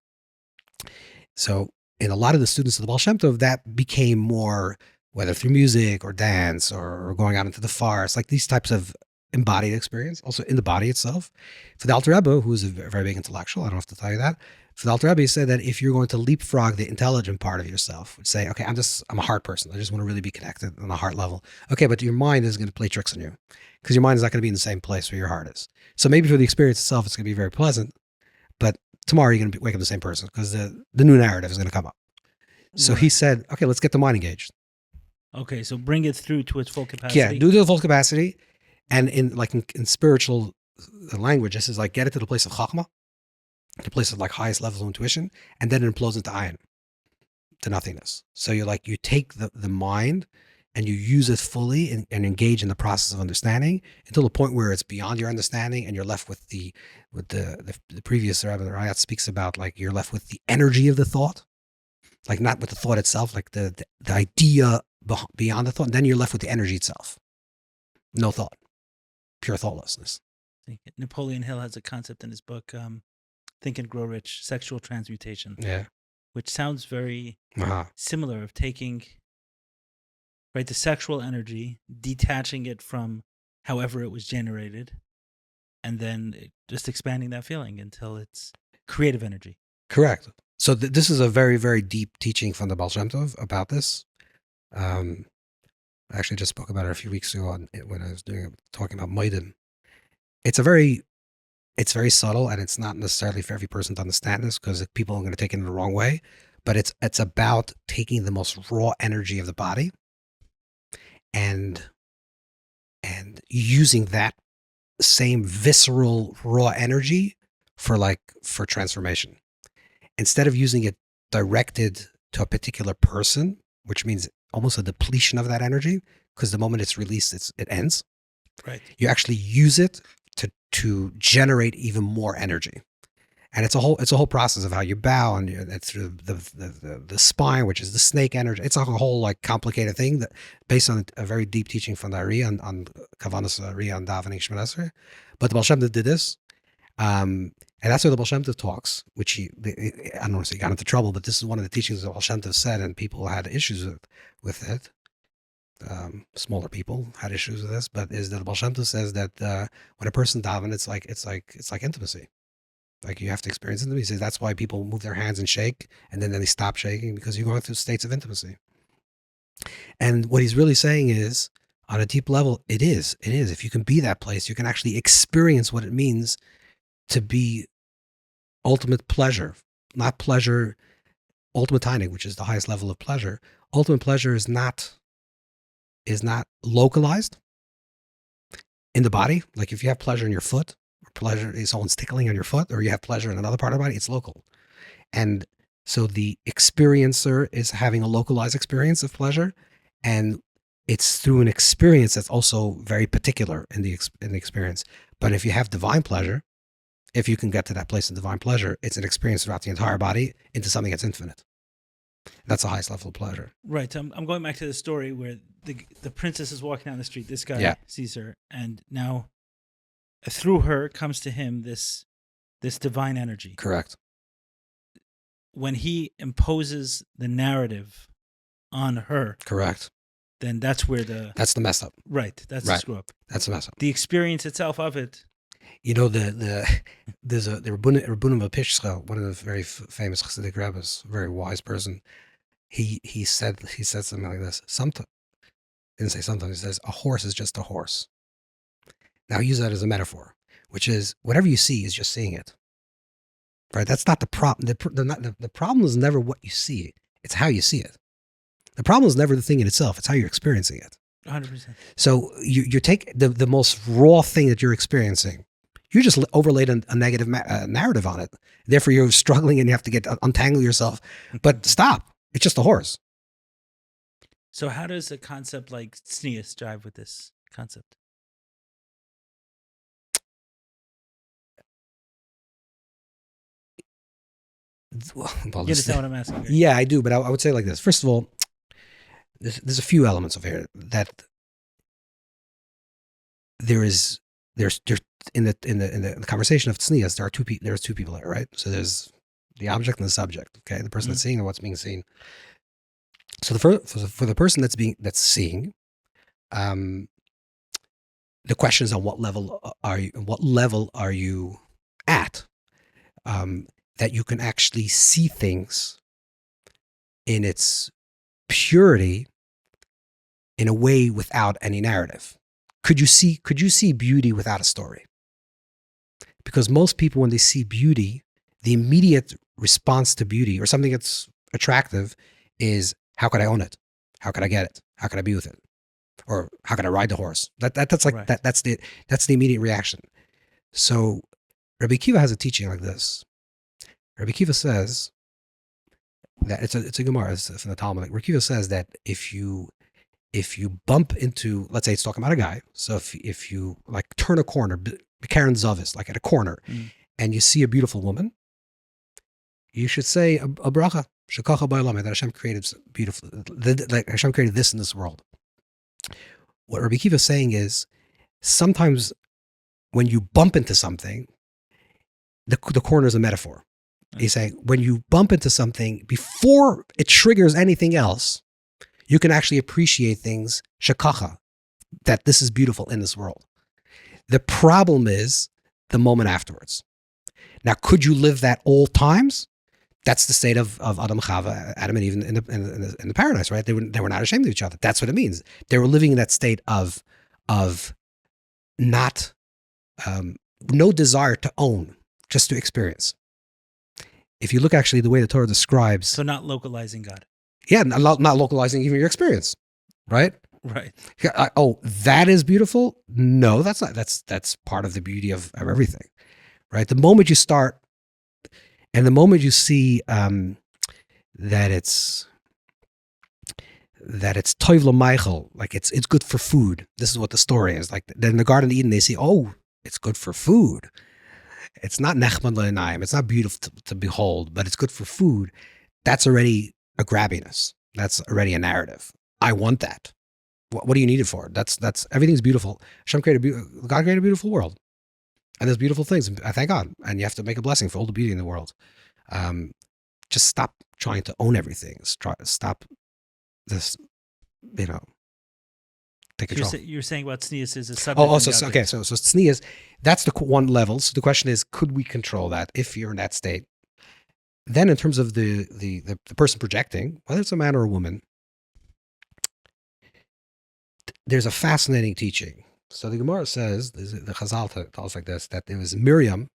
So in a lot of the students of the Baal Shem Tov, that became more, whether through music or dance or going out into the forest, like these types of embodied experience, also in the body itself. For the Alter Rebbe, who is a very big intellectual, I don't have to tell you that. For the Alter Rebbe, he said that if you're going to leapfrog the intelligent part of yourself, would say, okay, I'm a heart person. I just want to really be connected on a heart level. Okay, but your mind is going to play tricks on you because your mind is not going to be in the same place where your heart is. So maybe for the experience itself, it's going to be very pleasant, but tomorrow you're going to wake up the same person because the new narrative is going to come up. So he said, okay, let's get the mind engaged. Okay, so bring it through to its full capacity. Yeah, do the full capacity. And in spiritual language, this is like get it to the place of chachma, the place of like highest levels of intuition, and then it implodes into ayin, to nothingness. So you take the mind and you use it fully and engage in the process of understanding until the point where it's beyond your understanding, and you're left with the previous Rabbi Rayat speaks about, like you're left with the energy of the thought, like not with the thought itself, like the idea beyond the thought. And then you're left with the energy itself, no thought. Pure thoughtlessness. Napoleon Hill has a concept in his book, Think and Grow Rich, Sexual Transmutation, Yeah. which sounds very Uh-huh. similar of taking, right, the sexual energy, detaching it from however it was generated, and then just expanding that feeling until it's creative energy. Correct. So this is a very, very deep teaching from the Baal Shem Tov about this. I actually just spoke about it a few weeks ago when I was talking about Moedim. It's very subtle, and it's not necessarily for every person to understand this because people are going to take it in the wrong way. But it's about taking the most raw energy of the body and using that same visceral raw energy for transformation. Instead of using it directed to a particular person, which means almost a depletion of that energy, because the moment it's released, it ends. Right. You actually use it to generate even more energy, and it's a whole process of how you bow, and it's through the spine, which is the snake energy. It's a whole like complicated thing that based on a very deep teaching from the Ari on Kavanas Ari on davening Shemona Esrei. But the Baal Shem Tov did this. And that's where the Baal Shem Tov talks, which I don't want to say he got into trouble, but this is one of the teachings the Baal Shem Tov said, and people had issues with it. Smaller people had issues with this, but is that the Baal Shem Tov says that when a person daven, it's like intimacy. Like you have to experience intimacy. He says that's why people move their hands and shake, and then they stop shaking because you're going through states of intimacy. And what he's really saying is, on a deep level, it is. If you can be that place, you can actually experience what it means to be ultimate pleasure, not pleasure, ultimate tainig, which is the highest level of pleasure. Ultimate pleasure is not localized in the body. Like if you have pleasure in your foot, or pleasure is someone's tickling on your foot, or you have pleasure in another part of the body, it's local. And so the experiencer is having a localized experience of pleasure, and it's through an experience that's also very particular in the experience. But if you have divine pleasure, if you can get to that place of divine pleasure, it's an experience throughout the entire body into something that's infinite. That's the highest level of pleasure. Right. I'm going back to the story where the princess is walking down the street. This guy sees her, and now through her comes to him this divine energy. Correct. When he imposes the narrative on her, correct, then that's where that's the mess up. Right. That's the screw up. That's the mess up. The experience itself of it. You know, there's the Rabbunim of Pishcha, one of the very famous Chassidic rabbis, very wise person. He said something like this. Didn't say sometimes. He says a horse is just a horse. Now use that as a metaphor, which is whatever you see is just seeing it. Right? That's not the problem. The problem is never what you see. It's how you see it. The problem is never the thing in itself. It's how you're experiencing it. 100%. So you take the most raw thing that you're experiencing. You just overlaid a negative narrative on it. Therefore, you're struggling and you have to untangle yourself. But stop. It's just a horse. So how does a concept like tznius jive with this concept? Well, you understand what I'm asking? Right? Yeah, I do. But I would say like this. First of all, there's a few elements of here that there's in the conversation of tznius, there's two people there, right? So there's the object and the subject. Okay, the person that's seeing and what's being seen. So for the person that's seeing, the question is on what level are you? What level are you at? That you can actually see things in its purity, in a way without any narrative. Could you see beauty without a story? Because most people, when they see beauty, the immediate response to beauty or something that's attractive is, how could I own it? How could I get it? How could I be with it? Or how could I ride the horse? That's like right. That's the immediate reaction. So Rabbi Kiva has a teaching like this. Rabbi Kiva says that it's a Gemara, it's from the Talmud. Rabbi Kiva says that if you bump into, let's say it's talking about a guy. So if you like turn a corner, Karen Zavis, like at a corner, and you see a beautiful woman, you should say a bracha, shekacha ba'olam, that Hashem created beautiful, like Hashem created this in this world. What Rabbi Kiva is saying is, sometimes when you bump into something, the corner is a metaphor. He's saying when you bump into something before it triggers anything else, you can actually appreciate things shakacha, that this is beautiful in this world. The problem is the moment afterwards. Now, could you live that all times? That's the state of Adam and Chava, Adam and Eve in the paradise, right? They were not ashamed of each other. That's what it means. They were living in that state of not no desire to own, just to experience. If you look actually the way the Torah describes, So not localizing God. yeah, not localizing even your experience, right? Right. Oh, that is beautiful. No, that's not. That's part of the beauty of everything, right? The moment you start, and the moment you see that it's toiv l'meichel, like it's good for food. This is what the story is. Like then in the Garden of Eden, they see, oh, it's good for food. It's not nechman le'inayim. It's not beautiful to behold, but it's good for food. That's already a grabbiness. That's already a narrative. I want that. What do you need it for? That's everything's beautiful. God created a beautiful world, and there's beautiful things. I thank God, and you have to make a blessing for all the beauty in the world. Just stop trying to own everything. Stop this. Take control. You're saying about tznius is a subject. So tznius, that's the one level. So the question is, could we control that if you're in that state? Then, in terms of the person projecting, whether it's a man or a woman, there's a fascinating teaching. So the Gemara says, the Chazal tells like this, that it was Miriam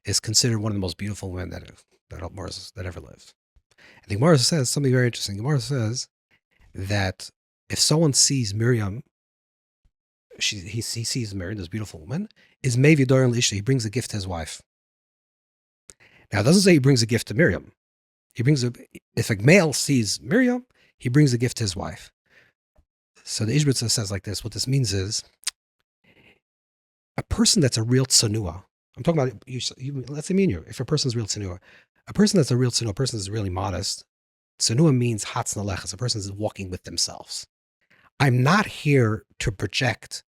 is considered one of the most beautiful women that ever lived. And the Gemara says something very interesting. The Gemara says that if someone sees Miriam, he sees Miriam, this beautiful woman, is Mevi Doron L'Isha, he brings a gift to his wife. Now, it doesn't say he brings a gift to Miriam. If a male sees Miriam, he brings a gift to his wife. So the Ishbitzer says like this, what this means is, a person that's a real tsanua, I'm talking about, let's say me and you, if a person's real tsanua, a person that's a real tsanua, a person that's really modest, tsanua means hatz naleches, a person is walking with themselves. I'm not here to project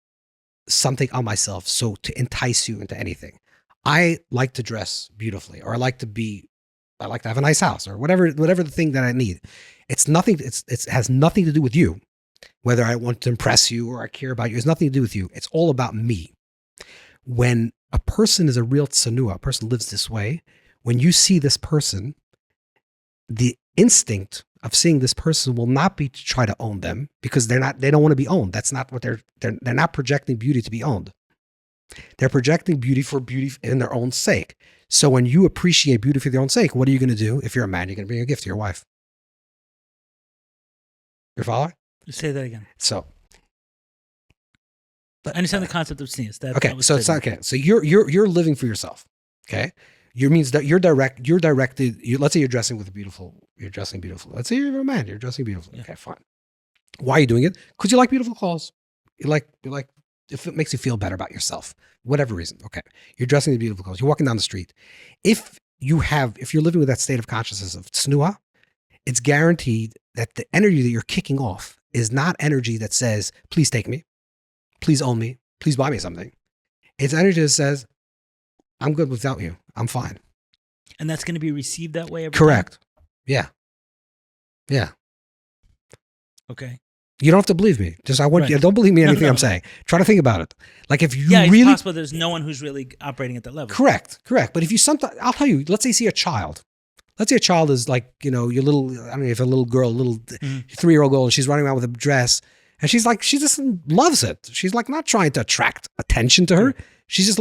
something on myself, so to entice you into anything. I like to dress beautifully, or I like to have a nice house, or whatever the thing that I need. It has nothing to do with you, whether I want to impress you or I care about you. It's nothing to do with you. It's all about me. When a person is a real tsanua, a person lives this way, when you see this person, the instinct of seeing this person will not be to try to own them, because they don't want to be owned. That's not what they're not projecting beauty to be owned. They're projecting beauty for beauty in their own sake. So when you appreciate beauty for their own sake, what are you going to do? If you're a man, you're going to bring a gift to your wife. You're following? Say that again. So, I understand the concept of tznius. So you're living for yourself. Okay, means that you're directed. Let's say you're dressing beautiful. Let's say you're a man. You're dressing beautifully. Yeah. Okay, fine. Why are you doing it? Because you like beautiful clothes. You like if it makes you feel better about yourself, whatever reason. Okay, you're dressing in beautiful clothes. You're walking down the street. If you're living with that state of consciousness of tznua, it's guaranteed that the energy that you're kicking off is not energy that says, please take me, please own me, please buy me something. It's energy that says, I'm good without you. I'm fine. And that's going to be received that way every Correct. time? Yeah. Yeah. Okay. You don't have to believe me. Just don't believe me anything I'm saying. Try to think about it. Like if you it's possible there's no one who's really operating at that level. Correct. But if you I'll tell you, let's say you see a child. Let's say a child is like, your little, I don't know if a little girl, 3-year-old girl, and she's running around with a dress, and she just loves it. She's like not trying to attract attention to her. She's just,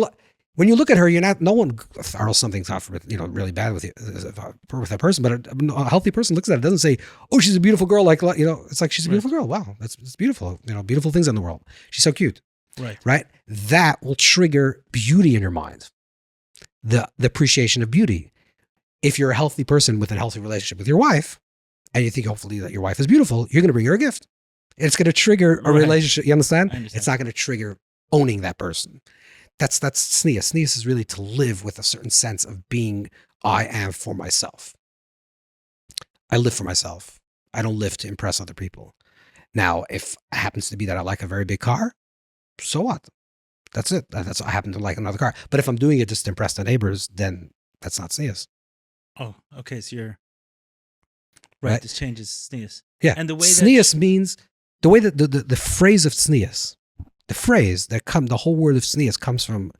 when you look at her, no one, or something's not really bad with that person, but a healthy person looks at it, doesn't say, oh, she's a beautiful girl. It's like, she's a beautiful girl. Wow, it's beautiful. Beautiful things in the world. She's so cute. Right. That will trigger beauty in your mind. The appreciation of beauty. If you're a healthy person with a healthy relationship with your wife, and you think hopefully that your wife is beautiful, you're going to bring her a gift. It's going to trigger a relationship. You understand? It's not going to trigger owning that person. That's tznius. Tznius is really to live with a certain sense of being, I am for myself. I live for myself. I don't live to impress other people. Now, if it happens to be that I like a very big car, so what? That's it. That's I happen to like another car. But if I'm doing it just to impress the neighbors, then that's not tznius. Oh, okay. So you're Right. This changes tznius. Yeah. And the way tznius means the way that the phrase of tznius, the phrase that the whole word of tznius comes from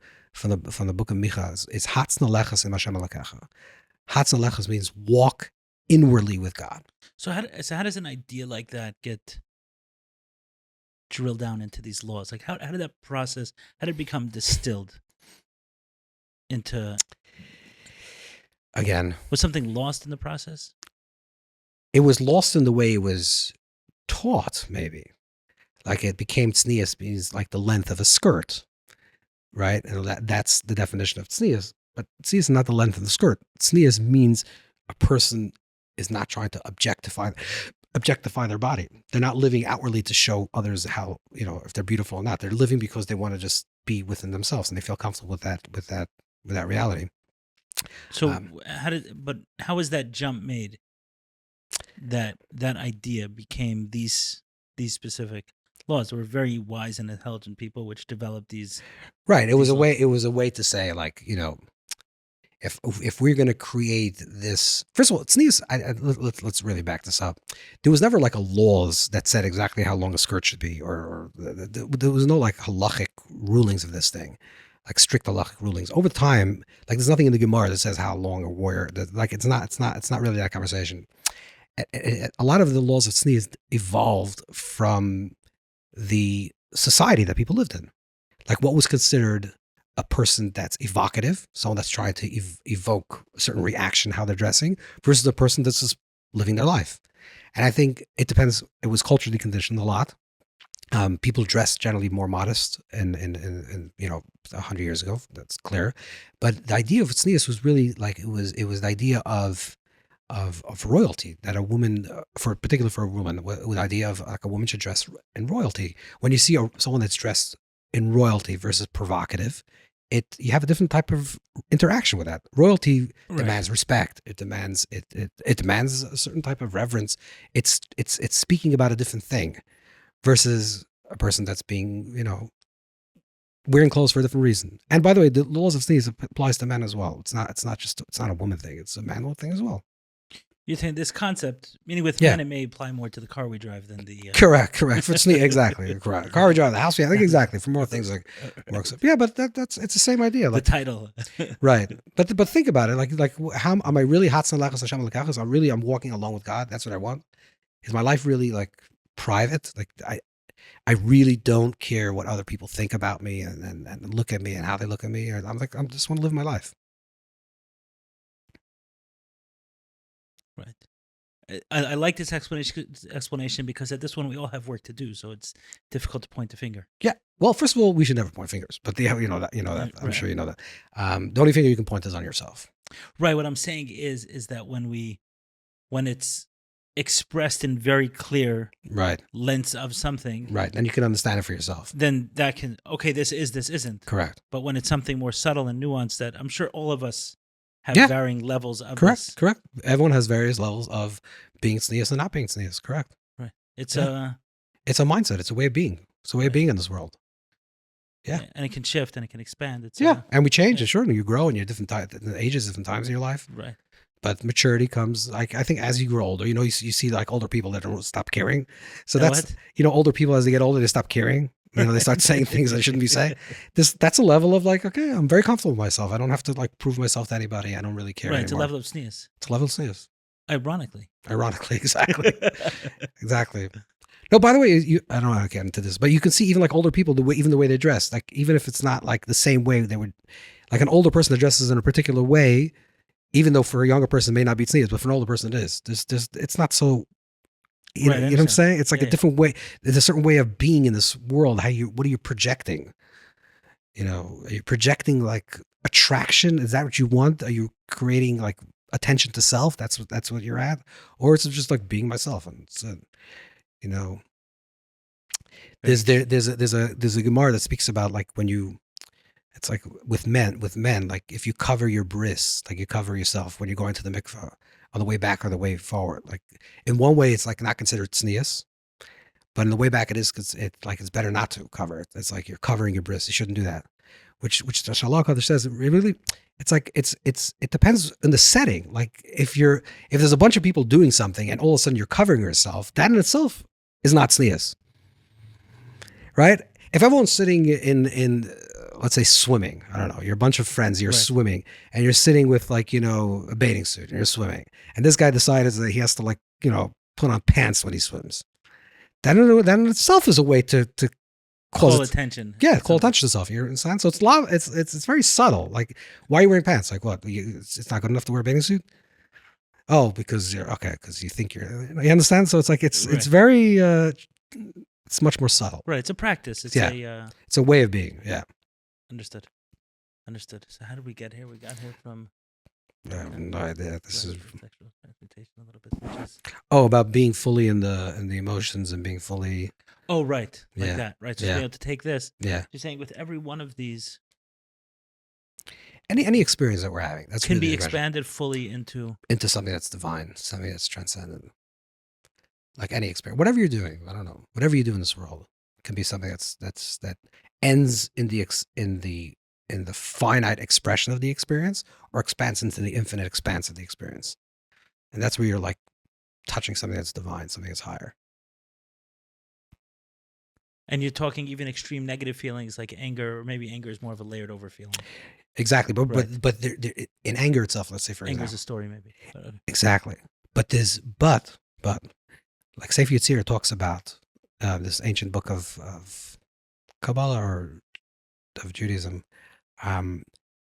the book of Micha. It's hatznalechas in Hashem Elokecha. Hatznalechas means walk inwardly with God. So how does an idea like that get drilled down into these laws? Like how did that process? How did it become distilled into? Again, was something lost in the process? It was lost in the way it was taught, maybe. Like it became tznius means like the length of a skirt, right? And that's the definition of tznius. But tznius is not the length of the skirt. Tznius means a person is not trying to objectify their body. They're not living outwardly to show others how, if they're beautiful or not. They're living because they want to just be within themselves and they feel comfortable with that reality. So how was that jump made? That idea became these specific laws. There were very wise and intelligent people which developed these. Right. It was a way. It was a way to say, like, if we're going to create this, first of all, tznius. Let's really back this up. There was never like a laws that said exactly how long a skirt should be, or there was no like halachic rulings of this thing, like strict halachic rulings. Over time, like there's nothing in the Gemara that says how long a warrior. Like it's not really that conversation. A lot of the laws of tznius evolved from the society that people lived in. Like what was considered a person that's evocative, someone that's trying to evoke a certain reaction, how they're dressing, versus a person that's just living their life. And I think it depends. It was culturally conditioned a lot. People dressed generally more modest and 100 years ago, that's clear. But the idea of tznius was really like, it was the idea of royalty, that a woman, particularly for a woman, with the idea of like a woman should dress in royalty. When you see someone that's dressed in royalty versus provocative, you have a different type of interaction with that. Royalty demands respect. It demands it demands a certain type of reverence. It's speaking about a different thing, versus a person that's being wearing clothes for a different reason. And by the way, the laws of tznius applies to men as well. It's not a woman thing. It's a manly thing as well. You think this concept, meaning with men, it may apply more to the car we drive than the correct for tznius, exactly correct. Car we drive, the house we have, I think exactly for more things like works. Yeah, but it's the same idea. Like the title, right? But think about it. Like how am I really Hatznalechas Hashem Lekachas? I'm walking alone with God. That's what I want. Is my life really like private? Like I really don't care what other people think about me and look at me and how they look at me. Or I just want to live my life. Right. I like this explanation because at this one we all have work to do, so it's difficult to point the finger. Yeah. Well, first of all, we should never point fingers, but you know that. I'm sure you know that. The only finger you can point is on yourself. Right. What I'm saying is that when it's expressed in very clear lens of something, right, then you can understand it for yourself. Then that can this isn't correct. But when it's something more subtle and nuanced, that I'm sure all of us have varying levels of correct. Everyone has various levels of being tznius and not being tznius. Correct. Right. It's a mindset. It's a way of being. It's a way of being in this world. Yeah. And it can shift and it can expand. And we change. And sure, you grow and you're different ages, different times in your life. Right. But maturity comes, like, I think as you grow older, you see like older people that don't stop caring. So that's, older people as they get older, they stop caring. They start saying things they shouldn't be saying. That's a level of like, okay, I'm very comfortable with myself. I don't have to like prove myself to anybody. I don't really care anymore. It's a level of tznius. It's a level of tznius. Ironically, exactly. Exactly. No, by the way, I don't know how to get into this, but you can see even like older people, the way they dress, like even if it's not like the same way they would, like an older person that dresses in a particular way, even though for a younger person it may not be tznius, but for an older person it is. It's not so. You know what I'm saying? It's like a different way. There's a certain way of being in this world. What are you projecting? Are you projecting like attraction? Is that what you want? Are you creating like attention to self? That's what you're at, or it's just like being myself. And it's, there's a Gemara that speaks about like when you. It's like with men, like if you cover your bris, like you cover yourself when you're going to the mikvah on the way back or the way forward. Like in one way, it's like not considered tznius, But in the way back, it is because it's better not to cover it. It's like you're covering your bris. You shouldn't do that. Which the Shalom Kodesh says, it really, it depends on the setting. Like if there's a bunch of people doing something and all of a sudden you're covering yourself, that in itself is not tznius, right? If everyone's sitting in let's say swimming, I don't know, you're a bunch of friends, you're swimming, and you're sitting with a bathing suit and you're swimming, and this guy decides that he has to put on pants when he swims. That in itself is a way to call attention. Yeah, call attention to yourself. You're inside. So it's very subtle. Like, why are you wearing pants? Like, what? It's not good enough to wear a bathing suit? Oh, because because you think you understand? So it's like, it's very, it's much more subtle. Right. It's a practice. It's it's a way of being. Yeah. Understood. So how did we get here? We got here from... I have no idea. This is sexual transmutation a little bit. Which is... about being fully in the emotions and being fully. Oh, right. Like that. Right. So to be able to take this. Yeah. You're saying with every one of these. Any experience that we're having that's can really be expanded fully into something that's divine, something that's transcendent. Like any experience, whatever you're doing, I don't know, whatever you do in this world can be something that ends in the finite expression of the experience, or expands into the infinite expanse of the experience. And that's where you're like touching something that's divine, something that's higher. And you're talking even extreme negative feelings like anger, or maybe anger is more of a layered over feeling. Exactly. But in anger itself, let's say, for example. Anger's a story, maybe. Exactly. But like Sefer Yetzirah talks about this ancient book of Kabbalah or of Judaism,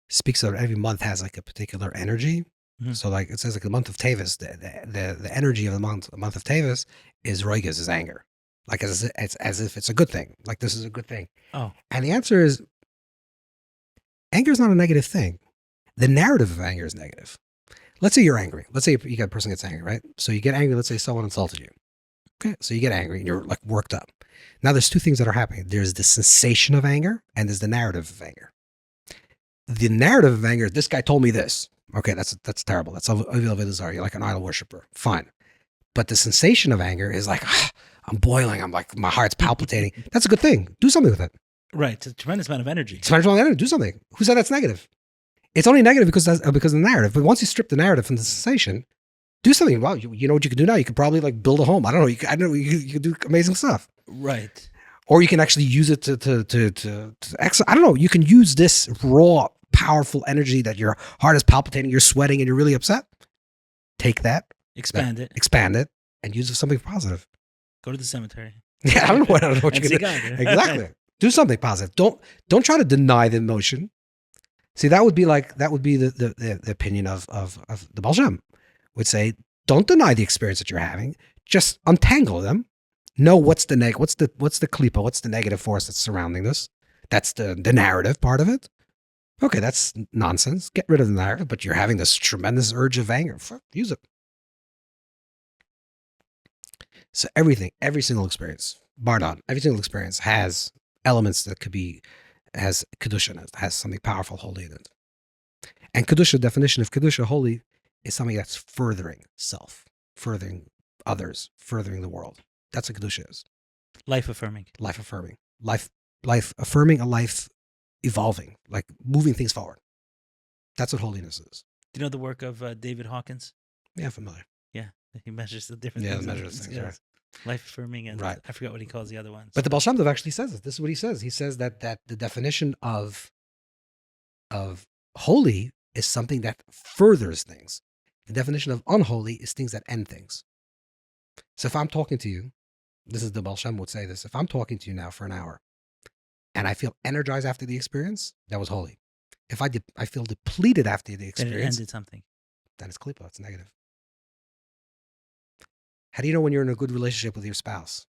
speaks of every month has like a particular energy. Mm-hmm. So like it says, like the month of Tavis, the energy of the month of Tavis is roigas, is anger. Like as if it's a good thing. Like this is a good thing. Oh. And the answer is, anger is not a negative thing. The narrative of anger is negative. Let's say you're angry. Let's say you got a person gets angry, right? So you get angry. Let's say someone insulted you. Okay. So you get angry and you're like worked up. Now there's two things that are happening. There's the sensation of anger and there's the narrative of anger. The narrative of anger, this guy told me this. Okay, that's terrible. That's you're like an idol worshiper. Fine. But the sensation of anger is like, I'm boiling. I'm like, my heart's palpitating. That's a good thing. Do something with it. Right. It's a tremendous amount of energy. It's a tremendous amount of energy. Do something. Who said that's negative? It's only negative because of the narrative. But once you strip the narrative from the sensation, do something. Wow, you know what you could do now? You could probably like build a home. I don't know. You could do amazing stuff. Right. Or you can actually use it to I don't know. You can use this raw, powerful energy that your heart is palpitating, you're sweating, and you're really upset. Take that, expand it, and use it for something positive. Go to the cemetery. Yeah, I don't know what you can do. Exactly. Do something positive. Don't try to deny the emotion. See, that would be the opinion of the Baal Shem would say, don't deny the experience that you're having. Just untangle them. Know what's the klipa, what's the negative force that's surrounding this. That's the narrative part of it. Okay, that's nonsense. Get rid of the narrative, but you're having this tremendous urge of anger. Use it. So every single experience, bar none, every single experience has elements that has kedusha in it, has something powerful, holy in it. And kedusha, definition of kedusha, holy, is something that's furthering self, furthering others, furthering the world. That's what kedusha is. Life affirming. Life affirming. Life affirming, a life evolving, like moving things forward. That's what holiness is. Do you know the work of David Hawkins? Yeah, familiar. Yeah, he measures the different things. Yeah, measures things, right. Life affirming, and right. I forgot what he calls the other ones. But the Baal Shem Tov actually says this. This is what he says. He says that the definition of holy is something that furthers things. The definition of unholy is things that end things. So if I'm talking to you, this is the Baal Shem would say this, if I'm talking to you now for an hour and I feel energized after the experience, that was holy. If I feel depleted after the experience, then it ended something. Then it's klipa, it's negative. How do you know when you're in a good relationship with your spouse?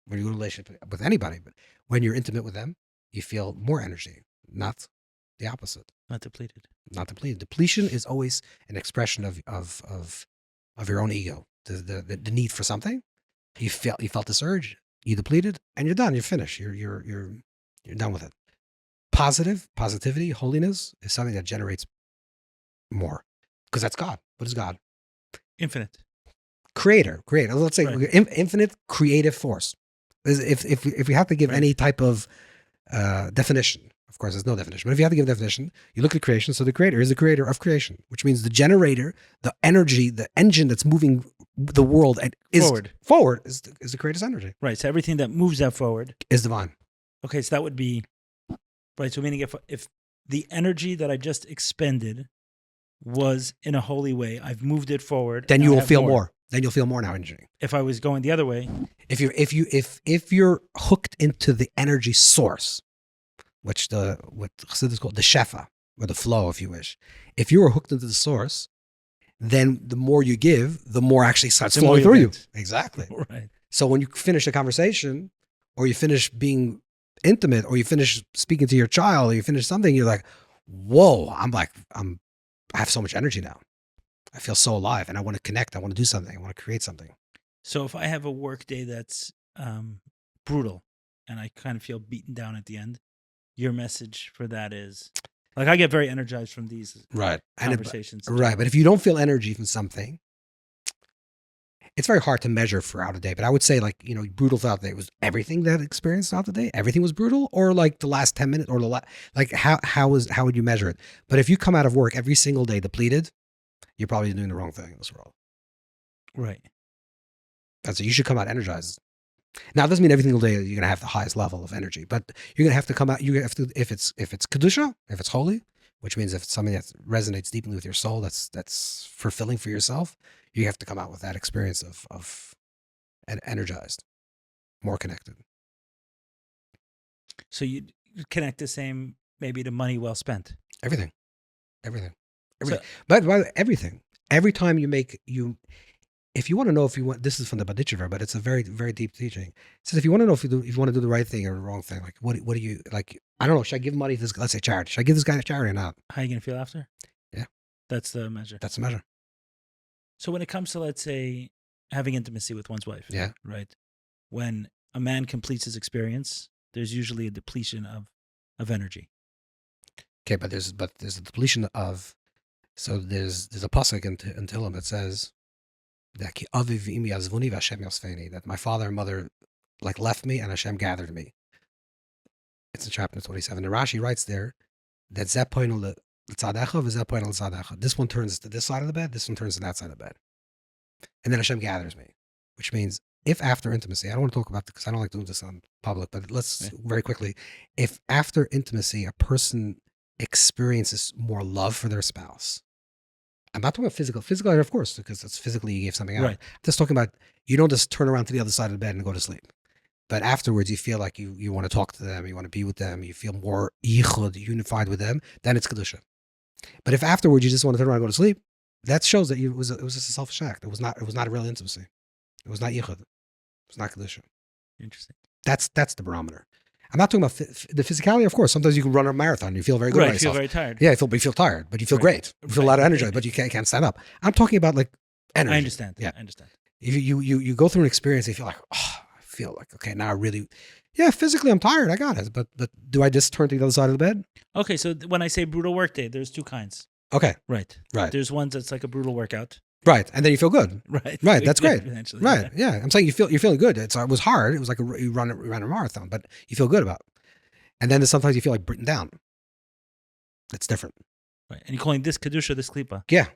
When you're in a relationship with anybody, but when you're intimate with them, you feel more energy, not the opposite. Not depleted. Not depleted. Depletion is always an expression of your own ego. The need for something. You felt this urge. You depleted, and you're done. You're finished. You're done with it. Positivity, holiness is something that generates more, because that's God. What is God? Infinite. Creator. Let's say Right. infinite creative force. If we have to give Right. any type of definition, of course, there's no definition. But if you have to give a definition, you look at creation. So the creator is the creator of creation, which means the generator, the energy, the engine that's moving the world and is Forward. is the creator's energy. Right. So everything that moves that forward. Is divine. Okay. So that would be right. So meaning if the energy that I just expended was in a holy way, I've moved it forward. Then now you I will have feel more. Then you'll feel more now energy. If I was going the other way, If you're hooked into the energy source, which what Chassidus called the shefa, or the flow, if you wish. If you are hooked into the source, then the more you give, the more actually starts flowing through you. Exactly. Right. So when you finish a conversation, or you finish being intimate, or you finish speaking to your child, or you finish something, you're like, whoa, I have so much energy now. I feel so alive, and I want to connect. I want to do something. I want to create something. So if I have a work day that's brutal and I kind of feel beaten down at the end, your message for that is, like, I get very energized from these conversations. Right. But if you don't feel energy from something, it's very hard to measure throughout a day. But I would say, like, brutal throughout the day was everything that experienced throughout the day. Everything was brutal, or like the last 10 minutes, or how would you measure it? But if you come out of work every single day depleted, you're probably doing the wrong thing in this world. Right. That's it. You should come out energized. Now, it doesn't mean every single day you're going to have the highest level of energy, but you're going to have to come out. You have to, if it's kedusha, if it's holy, which means if it's something that resonates deeply with your soul, that's fulfilling for yourself, you have to come out with that experience of energized, more connected. So you connect the same maybe to money well spent. Everything. So, but everything. Every time if you want to know this is from the Baditchever, but it's a very, very deep teaching. It says if you want to know if you want to do the right thing or the wrong thing, like what do you like? I don't know. Should I give money to this? Let's say charity. Should I give this guy a charity or not? How are you gonna feel after? Yeah, that's the measure. That's the measure. So when it comes to, let's say, having intimacy with one's wife, yeah, right. When a man completes his experience, there's usually a depletion of energy. Okay, but there's a depletion of. So there's a pasuk in Tehillim that says that that my father and mother like left me and Hashem gathered me. It's in chapter 27. The Rashi writes there that this one turns to this side of the bed, this one turns to that side of the bed, and then Hashem gathers me, which means if after intimacy, I don't want to talk about this because I don't like doing this on public, but let's very quickly, if after intimacy a person experiences more love for their spouse. I'm not talking about physical, of course, because that's physically you gave something out. Right. I'm just talking about you don't just turn around to the other side of the bed and go to sleep. But afterwards, you feel like you want to talk to them, you want to be with them, you feel more yichud, unified with them, then it's kedusha. But if afterwards you just want to turn around and go to sleep, that shows that it was just a selfish act. It was not a real intimacy. It was not yichud. It was not kedusha. Interesting. That's the barometer. I'm not talking about the physicality. Of course, sometimes you can run a marathon. You feel very good about yourself. You feel very tired. Yeah, you feel tired, but you feel great. You feel a lot of energy, but you can't stand up. I'm talking about like energy. I understand. Yeah, I understand. If you go through an experience, you feel like, oh, I feel like, okay, now I really, physically I'm tired. I got it. But do I just turn to the other side of the bed? Okay, so when I say brutal work day, there's two kinds. Okay. Right. There's ones that's like a brutal workout. Right, and then you feel good. Right. That's great. Right. Yeah. I'm saying you're feeling good. It was hard. It was like you ran a marathon, but you feel good about it. And then sometimes you feel like beaten down. It's different. Right. And you're calling this kedusha, this klipa. Yeah.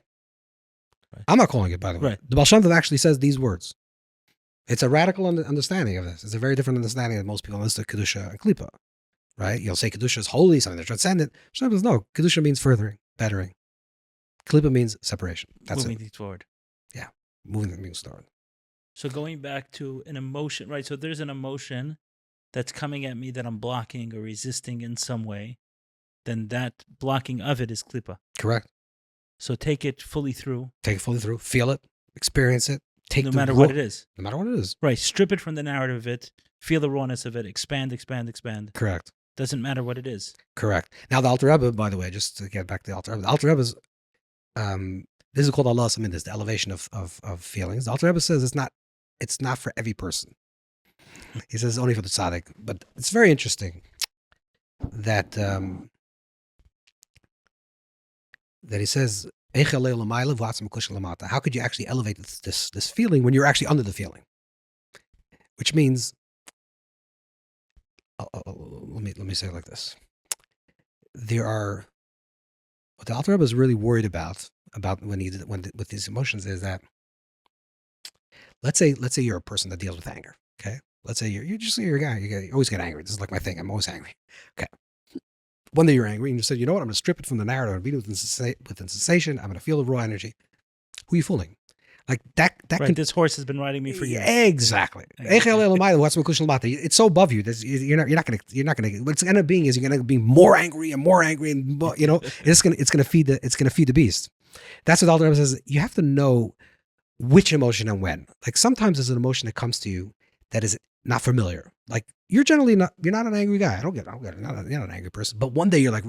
Right. I'm not calling it, by the way. Right. The Baal Shem Tov actually says these words. It's a radical understanding of this. It's a very different understanding than most people understand kedusha and klipa. Right? You'll say kedusha is holy, something that's transcendent. Shem says no. Kedusha means furthering, bettering. Klipa means separation. That's moving things forward. Yeah. Moving things forward. So going back to an emotion, right? So there's an emotion that's coming at me that I'm blocking or resisting in some way, then that blocking of it is klipa. Correct. So take it fully through. Feel it, experience it. No matter what it is. No matter what it is. Right. Strip it from the narrative of it. Feel the rawness of it. Expand. Correct. Doesn't matter what it is. Correct. Now the Alter Rebbe, by the way, just to get back to the Alter Rebbe, this is called Allah Samindis, the elevation of feelings. The Alter Rebbe says it's not for every person. He says only for the tzaddik, but it's very interesting that he says How could you actually elevate this feeling when you're actually under the feeling? Which means, let me say it like this: what the Alter Rebbe is really worried about with these emotions is that, let's say you're a person that deals with anger. Okay, let's say you're a guy. You always get angry. This is like my thing. I'm always angry. Okay. One day you're angry and you said, you know what? I'm going to strip it from the narrative and beat it with sensation. I'm going to feel the raw energy. Who are you fooling? Like that right, this horse has been riding me for years. Exactly. It's so above you. You're not going to. What's going to be is you're going to be more angry and more angry, and it's going to feed the beast. That's what Alter Rebbe says. You have to know which emotion and when. Like sometimes there's an emotion that comes to you that is not familiar. Like you're not an angry guy. you're not an angry person. But one day you're like,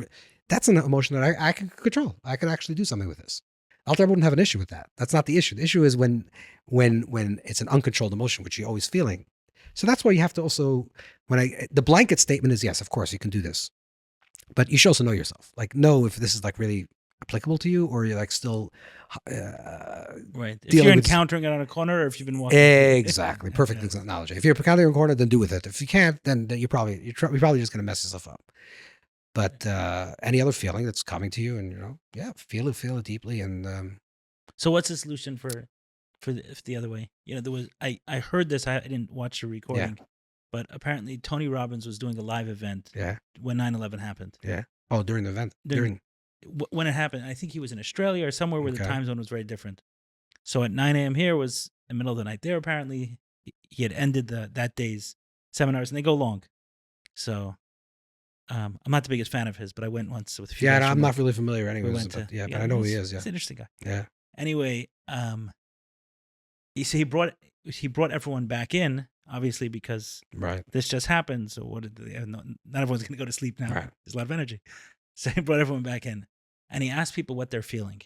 that's an emotion that I can control. I can actually do something with this. Alter Rebbe wouldn't have an issue with that. That's not the issue. The issue is when it's an uncontrolled emotion, which you're always feeling. So that's why you have to also, the blanket statement is, yes, of course you can do this, but you should also know yourself. Like know if this is like really applicable to you, or you're like still right. If you're encountering it on a corner, or if you've been walking. Exactly. Perfect analogy. If you're encountering a corner, then do with it. If you can't, then you're probably just going to mess yourself up. But any other feeling that's coming to you, and feel it deeply. And so, what's the solution for the other way? There was I heard this. I didn't watch the recording, but apparently Tony Robbins was doing a live event. When 9/11 happened. Yeah. Oh, during the event. When it happened, I think he was in Australia or somewhere where the time zone was very different. So at 9 a.m. here was the middle of the night there. Apparently, he had ended that day's seminars, and they go long. So. I'm not the biggest fan of his, but I went once with a few. I'm not really familiar anyway. But I know who he is. Yeah, he's an interesting guy. Yeah. Anyway, he brought everyone back in, obviously because this just happened. So not everyone's going to go to sleep now. Right. There's a lot of energy. So he brought everyone back in, and he asked people what they're feeling,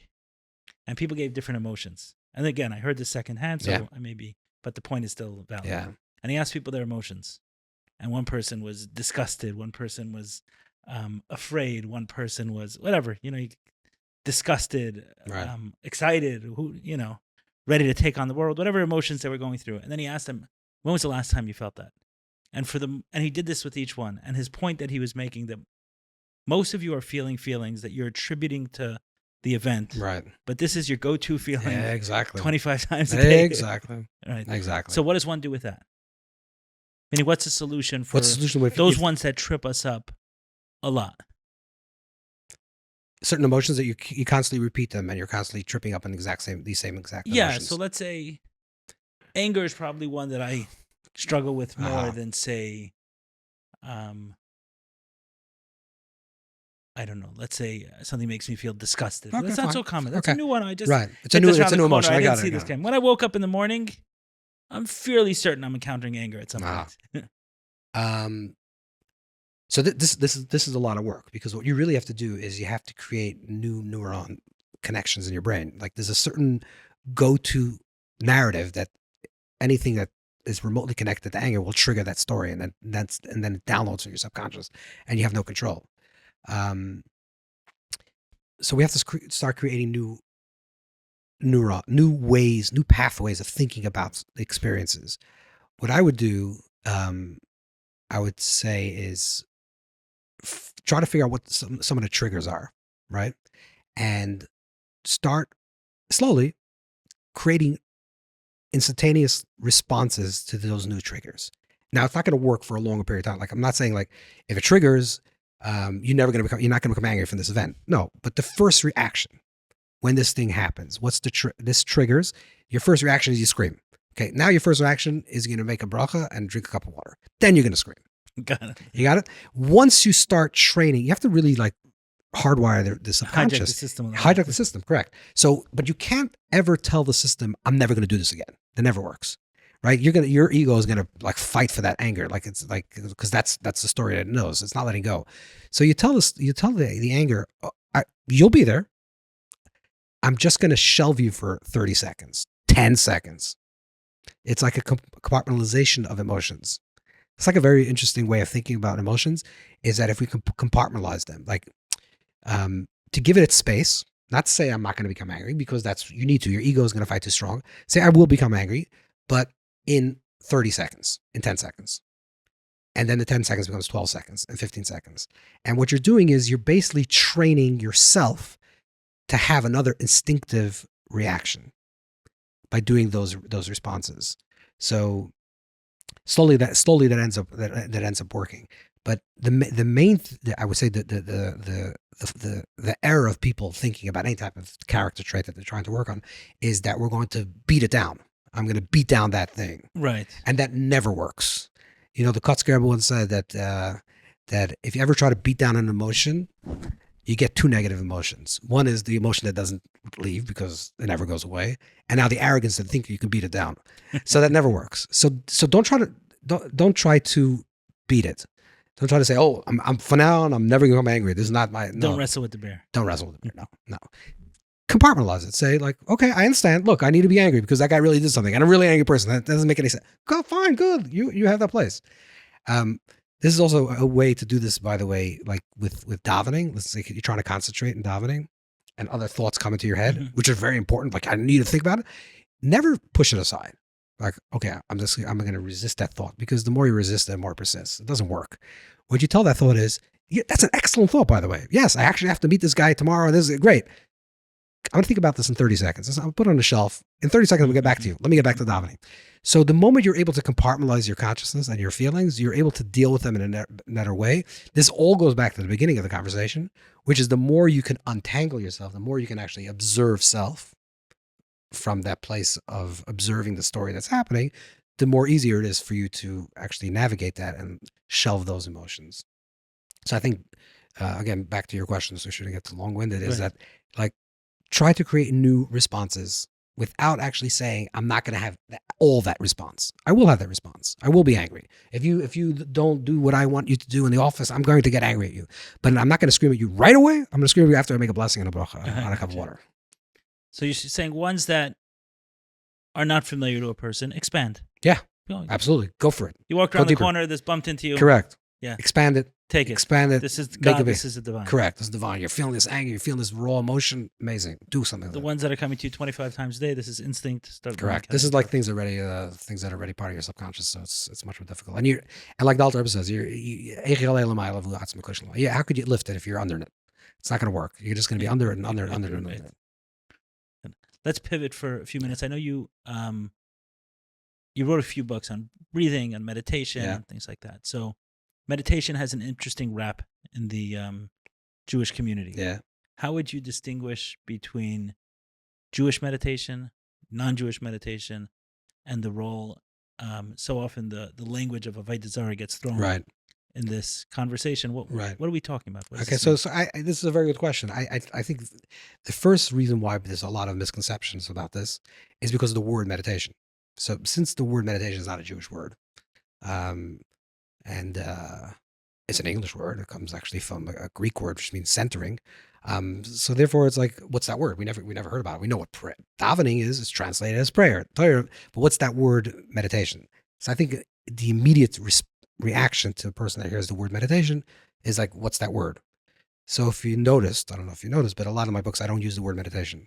and people gave different emotions. And again, I heard this secondhand, so I may be, but the point is still valid. Yeah. And he asked people their emotions. And one person was disgusted. One person was afraid. One person was whatever, disgusted, excited, ready to take on the world, whatever emotions they were going through. And then he asked them, when was the last time you felt that? And he did this with each one. And his point that he was making, that most of you are feeling feelings that you're attributing to the event. Right. But this is your go-to feeling. Yeah, exactly. 25 times a day. Exactly. Right. Exactly. So what does one do with that? Meaning, what's the solution for those ones that trip us up a lot? Certain emotions that you constantly repeat them, and you're constantly tripping up on these same exact emotions. Yeah, so let's say anger is probably one that I struggle with more than, say, I don't know. Let's say something makes me feel disgusted. Okay, that's not so common. That's a new one. It's a new emotion. I didn't see this game. When I woke up in the morning, I'm fairly certain I'm encountering anger at some point. So this is a lot of work, because what you really have to do is you have to create new neuron connections in your brain. Like there's a certain go-to narrative that anything that is remotely connected to anger will trigger that story, and then it downloads in your subconscious, and you have no control. So we have to start creating new ways, new pathways of thinking about the experiences. What I would do, I would say, is try to figure out what some of the triggers are, right? And start slowly creating instantaneous responses to those new triggers. Now, it's not going to work for a longer period of time. Like, I'm not saying, like, if it triggers, you're not going to become angry from this event. No, but the first reaction when this thing happens, this triggers, your first reaction is you scream. Okay, now your first reaction is you're going to make a bracha and drink a cup of water. Then you're going to scream. Got it. You got it? Once you start training, you have to really, like, hardwire the subconscious. Hijack the system, correct. So, but you can't ever tell the system, I'm never going to do this again. That never works, right? Your ego is going to, like, fight for that anger. Like, it's like, because that's the story that it knows. It's not letting go. So you tell the anger, you'll be there. I'm just going to shelve you for 30 seconds, 10 seconds. It's like a compartmentalization of emotions. It's like a very interesting way of thinking about emotions, is that if we can compartmentalize them, like, to give it its space, Not to say I'm not going to become angry, because you need to. Your ego is going to fight too strong. Say I will become angry, but in 30 seconds, in 10 seconds. And then the 10 seconds becomes 12 seconds and 15 seconds. And what you're doing is you're basically training yourself to have another instinctive reaction by doing those responses. So slowly that ends up working. But the main I would say the error of people thinking about any type of character trait that they're trying to work on is that we're going to beat it down. I'm going to beat down that thing, right? And that never works. You know, the Kotzker once said that if you ever try to beat down an emotion, you get two negative emotions. One is the emotion that doesn't leave because it never goes away, and now the arrogance to think you can beat it down. So that never works. So don't try to beat it. Don't try to say, "Oh, I'm for now and I'm never going to become angry." This is not my. No. Don't wrestle with the bear. Don't wrestle with the bear. No. Compartmentalize it. Say like, okay, I understand. Look, I need to be angry because that guy really did something, and I'm a really angry person. That doesn't make any sense. Go, fine, good. You have that place. This is also a way to do this, by the way, like with davening. Let's say you're trying to concentrate in davening, and other thoughts come into your head, which are very important. Like I need to think about it. Never push it aside. Like, okay, I'm going to resist that thought, because the more you resist it, the more it persists. It doesn't work. What you tell that thought is, yeah, that's an excellent thought, by the way. Yes, I actually have to meet this guy tomorrow. This is great. I'm going to think about this in 30 seconds. I'll put it on the shelf. In 30 seconds, we'll get back to you. Let me get back to davening. So the moment you're able to compartmentalize your consciousness and your feelings, you're able to deal with them in a better way. This all goes back to the beginning of the conversation, which is the more you can untangle yourself, the more you can actually observe self from that place of observing the story that's happening, the more easier it is for you to actually navigate that and shelve those emotions. So I think, again, back to your question, so shouldn't get too long-winded, is that like, try to create new responses without actually saying, I'm not going to have all that response. I will have that response. I will be angry. If you don't do what I want you to do in the office, I'm going to get angry at you. But I'm not going to scream at you right away. I'm going to scream at you after I make a blessing and a bracha on a cup of water. So you're saying ones that are not familiar to a person, expand. Yeah, absolutely. Go for it. You walk around the corner, this bumped into you. Correct. Yeah. Expand it. Take it. Expand it. This is God. This is the divine. Correct. This is divine. You're feeling this anger. You're feeling this raw emotion. Amazing. Do something. The ones that are coming to you 25 times a day. This is instinct. Start. Correct. This is like things that are already part of your subconscious. So it's much more difficult. And like the Alter Rebbe says, how could you lift it if you're under it? It's not going to work. You're just going to be under it and under it, under it, and under it. Let's pivot for a few minutes. I know you wrote a few books on breathing and meditation and things like that. So meditation has an interesting rap in the Jewish community. Yeah. How would you distinguish between Jewish meditation, non-Jewish meditation, and the role? So often the language of Avodah Zarah gets thrown in this conversation. What are we talking about? Okay, so this is a very good question. I think the first reason why there's a lot of misconceptions about this is because of the word meditation. So since the word meditation is not a Jewish word, and it's an English word, it comes actually from a Greek word which means centering. So therefore, it's like, what's that word? We never heard about it. We know what davening is. It's translated as prayer. But what's that word meditation? So I think the immediate reaction to a person that hears the word meditation is like, what's that word? So if you noticed, I don't know if you noticed, but a lot of my books, I don't use the word meditation.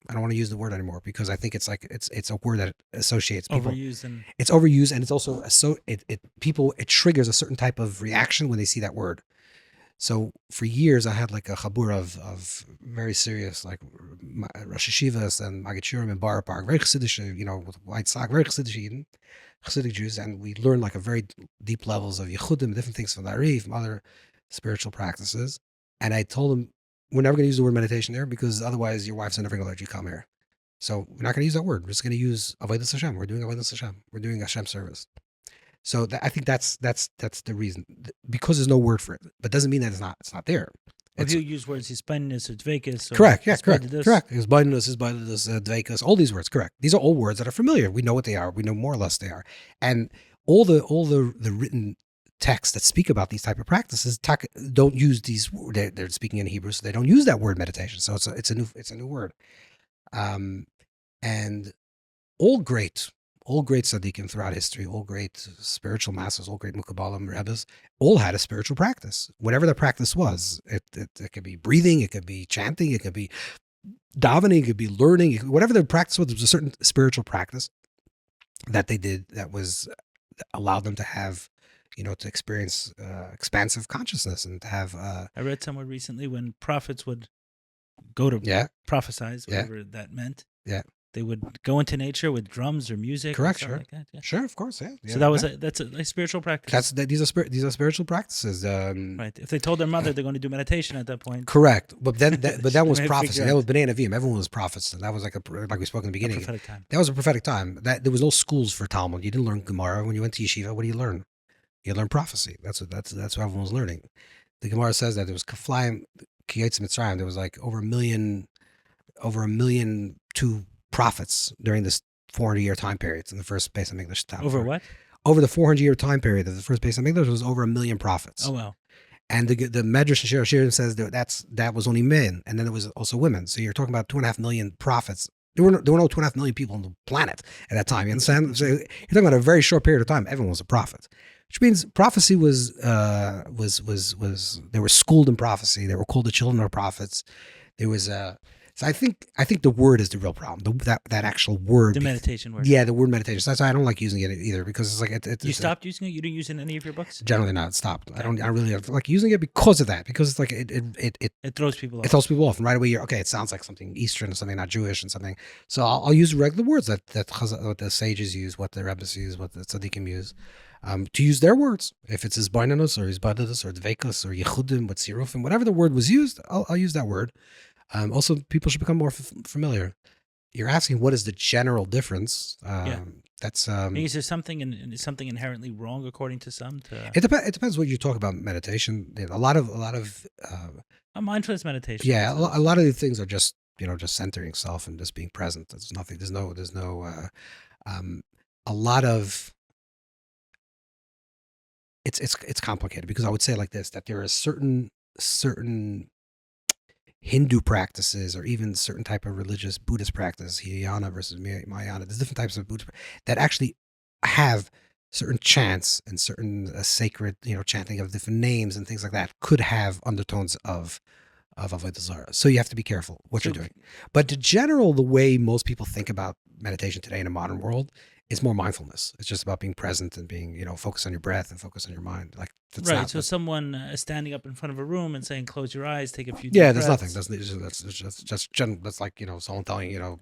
I don't want to use the word anymore because I think it's like it's a word that associates people. It's overused, and it's also it triggers a certain type of reaction when they see that word. So for years, I had like a chabur of very serious like Rosh Hashivas and Maggid Embark, very Chassidish, with white sock, very Chassidish Chassidic Jews, and we learned like a very deep levels of Yechudim, different things from the Ari, from other spiritual practices. And I told them, we're never going to use the word meditation there because otherwise your wife's never going to let you come here. So we're not going to use that word. We're just going to use Avodas Hashem. We're doing Avodas Hashem. We're doing Hashem service. So I think that's the reason, because there's no word for it, but doesn't mean that it's not there. If you use words, hispaninus or dveikus. Correct. Yeah, correct. Hispaninus, dveikus, all these words. Correct. These are all words that are familiar. We know what they are. We know more or less they are, and all the written texts that speak about these type of practices don't use these. They're speaking in Hebrew, so they don't use that word meditation. So it's a new word, and all great tzaddikim throughout history, all great spiritual masters, all great mukabalim rebbes, all had a spiritual practice. Whatever the practice was, it could be breathing, it could be chanting, it could be davening, it could be learning, whatever the practice was. There was a certain spiritual practice that they did that was allowed them to have, to experience expansive consciousness and to have. I read somewhere recently when prophets would go to prophesize, whatever that meant. Yeah. They would go into nature with drums or music. Correct. Or sure. like that. Yeah. Sure. Of course. Yeah. So that was that's a spiritual practice. These are spiritual practices. Right. If they told their mother they're going to do meditation at that point. Correct. But then that was prophecy. That was B'nai Nevi'im. Everyone was prophets. And that was like we spoke in the beginning. A prophetic time. That was a prophetic time. That there was no schools for Talmud. You didn't learn Gemara when you went to yeshiva. What do you learn? You learn prophecy. That's what everyone was learning. The Gemara says that there was Kaflaim Kiyetz Mitzrayim. There was like over a million two prophets during this 400-year time period in the first Beis HaMikdash time. Over what? Over the 400-year time period of the first Beis HaMikdash was over 1 million prophets. Oh wow! And the Medrash and Shir Shirim says that was only men, and then there was also women. So you're talking about 2.5 million prophets. There were no 2.5 million people on the planet at that time. You understand? So you're talking about a very short period of time. Everyone was a prophet, which means prophecy was they were schooled in prophecy. They were called the children of prophets. There was So I think the word is the real problem. That actual word. The meditation word. Yeah, the word meditation. So that's why I don't like using it either, because it's like you stopped using it. You didn't use it in any of your books. Generally not. It stopped. Okay. I really like using it because of that. Because it's like it throws people off. It throws people off, and right away you're okay. It sounds like something Eastern or something not Jewish and something. So I'll use regular words that what the sages use, what the rabbis use, what the tzaddikim use. To use their words. If it's Isbainanus or Isbadatus or Dveikus or Yechudim, but Sirufim, whatever the word was used, I'll use that word. Also, people should become more familiar. You're asking what is the general difference? That's. Is there something inherently wrong according to some? It depends what you talk about meditation. A lot of. A mindfulness meditation. Yeah, a lot of the things are just centering self and just being present. There's nothing. There's no. A lot of. It's complicated because I would say like this, that there are certain Hindu practices or even certain type of religious Buddhist practice, Hinayana versus Mahayana. There's different types of Buddhist that actually have certain chants and certain sacred, chanting of different names and things like that could have undertones of Avodah Zarah. So you have to be careful what you're doing. But the way most people think about meditation today in a modern world is more mindfulness. It's just about being present and being, focused on your breath and focus on your mind. Like right. So someone standing up in front of a room and saying, "Close your eyes, take a few." Yeah, deep there's breaths. nothing. That's general. That's like someone telling you,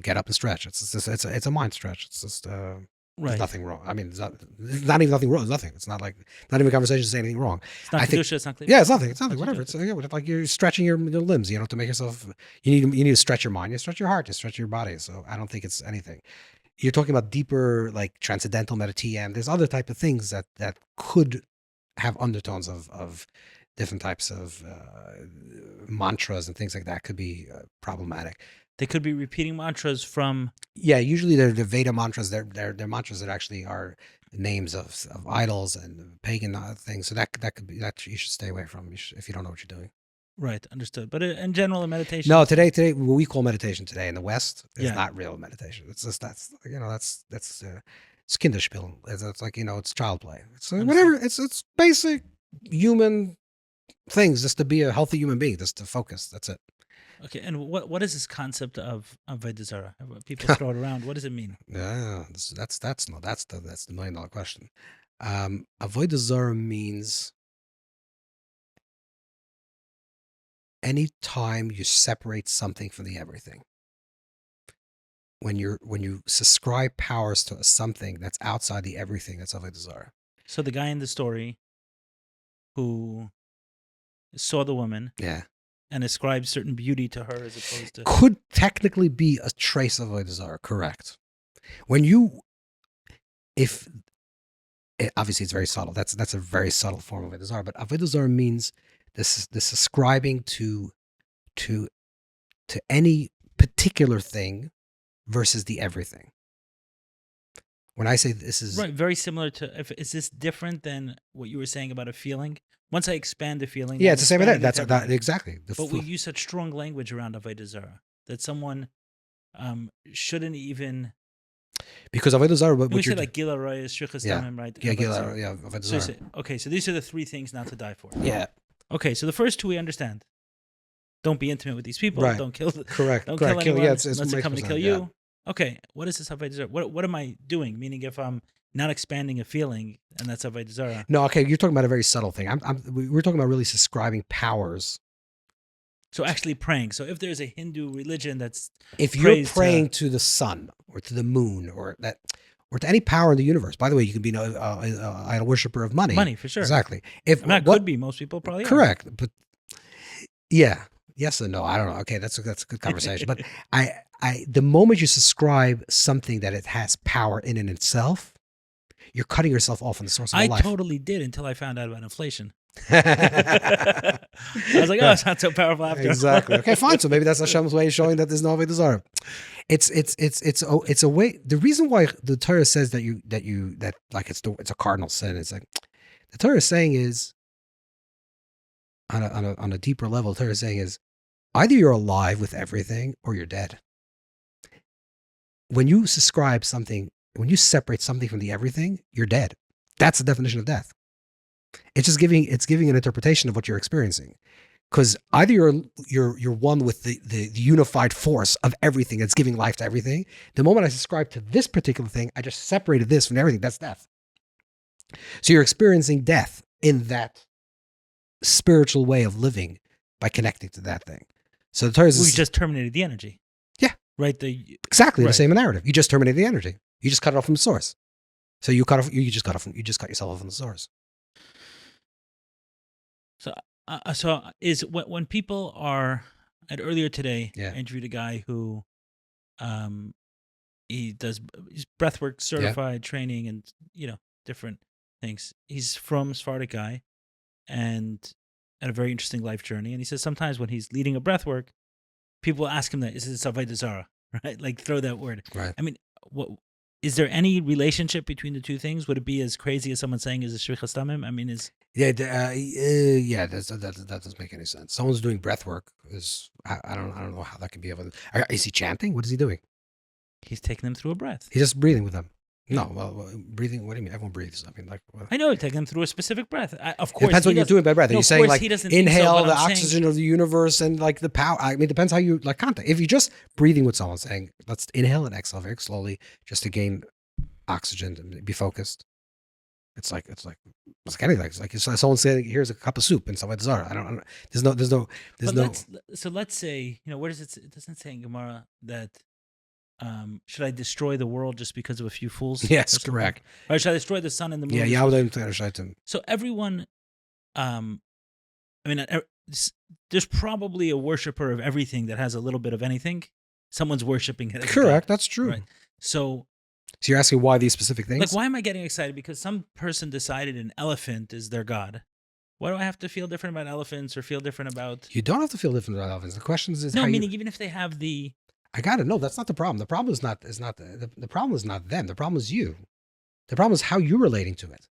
get up and stretch. It's a mind stretch. It's just there's nothing wrong. I mean, there's not even nothing wrong. There's nothing. It's not even a conversation to say anything wrong. It's not kedusha, it's not clear. Yeah, it's nothing. It's nothing. Whatever. It's like you're stretching your limbs. To make yourself. You need to stretch your mind. You stretch your heart. You stretch your body. So I don't think it's anything. You're talking about deeper, like transcendental meditation. There's other type of things that could have undertones of different types of mantras and things like that could be problematic. They could be repeating mantras from. Yeah, usually they're the Veda mantras. They're mantras that actually are names of idols and pagan things. So that could be that you should stay away from if you don't know what you're doing. Right, understood. But in general, in meditation. No, today, what we call meditation today in the West is not real meditation. It's just that's it's Kinderspielen. It's like it's child play. It's whatever. It's basic human things just to be a healthy human being, just to focus. That's it. Okay, and what is this concept of Avodah Zarah? People throw it around. What does it mean? Yeah, that's the $1 million question. Avodah Zarah means any time you separate something from the everything. When you subscribe powers to something that's outside the everything, that's Avodah Zarah. So the guy in the story who saw the woman, and ascribed certain beauty to her as opposed to could technically be a trace of Avodah Zarah, correct? Obviously it's very subtle. That's a very subtle form of Avodah Zarah, but Avodah Zarah means this ascribing to any particular thing versus the everything. When I say this is right, very similar to. Is this different than what you were saying about a feeling? Once I expand the feeling, it's the same with that. That's exactly. But we use such strong language around Avodah Zarah that someone shouldn't even. Because Avodah Zarah, we say like Gila Raya, Shrichas Damim, right? Yeah, Gila, Avodah Zarah. Okay, so these are the three things not to die for. Yeah. Okay, so the first two we understand. don't be intimate with these people. Right. Don't kill. Correct. Don't Correct. kill anyone Yeah, it's unless they're makes coming to percent, kill yeah. you. Okay, what is this Avodah Zarah? What am I doing? Meaning, if I'm not expanding a feeling, and that's Avodah Zarah. No, okay, you're talking about a very subtle thing. We're talking about really subscribing powers. So actually praying. So if there's a Hindu religion that's If you're prays praying to the sun or to the moon or to any power in the universe. By the way, you can be an idol worshiper of money. money, for sure. Exactly. If I mean, that could be. Most people probably are. correct, but yeah, yes and no. I don't know. Okay, that's a good conversation. But the moment you subscribe something that it has power in and itself, you're cutting yourself off from the source of I life. totally did until I found out about inflation. I was like, oh, it's not so powerful after all. Exactly. Okay, fine. So maybe that's Hashem's way of showing that there's no Avodah Zarah. It's a way. The reason why the Torah says that like it's a cardinal sin. It's like the Torah is saying is on a deeper level. The Torah is saying is either you're alive with everything or you're dead. When you subscribe something, when you separate something from the everything, you're dead. That's the definition of death. It's giving an interpretation of what you're experiencing. Because either you're one with the unified force of everything that's giving life to everything. The moment I subscribe to this particular thing, I just separated this from everything. That's death. So you're experiencing death in that spiritual way of living by connecting to that thing. So the Torah is We just terminated the energy. Yeah. Right. exactly the Right. same narrative. You just terminated the energy. You just cut it off from the source. So you cut yourself off from the source. So is when people are, and earlier today, Yeah. I interviewed a guy who, he's breathwork certified training and different things. He's from Sephardic guy, and had a very interesting life journey. And he says sometimes when he's leading a breathwork, people ask him that, is it Avodah Zarah, right? Like throw that word. Right. I mean, what is there any relationship between the two things? Would it be as crazy as someone saying is a shvichas damim? I mean, That doesn't make any sense. Someone's doing breath work. I don't know how that can be able to. Is he chanting? What is he doing? he's taking them through a breath. He's just breathing with them. No, well, breathing. What do you mean? Everyone breathes. I mean, like. What? I know, taking them through a specific breath. Of It course, depends what you're doing by breath. Are No, you of saying course like he doesn't think so, inhale but the I'm saying- oxygen of the universe and like the power? I mean, it depends how you like contact. If you're just breathing with someone, saying let's inhale and exhale very slowly, just to gain oxygen and be focused. It's like anything. It's like someone saying, "Here's a cup of soup," and someone I don't. There's no. So let's say, where does it doesn't say in Gemara that should I destroy the world just because of a few fools? Yes, or something? correct. Or should I destroy the sun and the moon? Yeah, just yeah. because- So everyone, I mean, there's probably a worshiper of everything that has a little bit of anything. Someone's worshiping it. as a god, Correct. That's true. Right. So So you're asking why these specific things? like, why am I getting excited? Because some person decided an elephant is their god. Why do I have to feel different about elephants or feel different about? You don't have to feel different about elephants. The question is No, how meaning you, even if they have the. I got it. No, that's not the problem. The problem is not the problem is not them. The problem is you. The problem is how you're relating to it.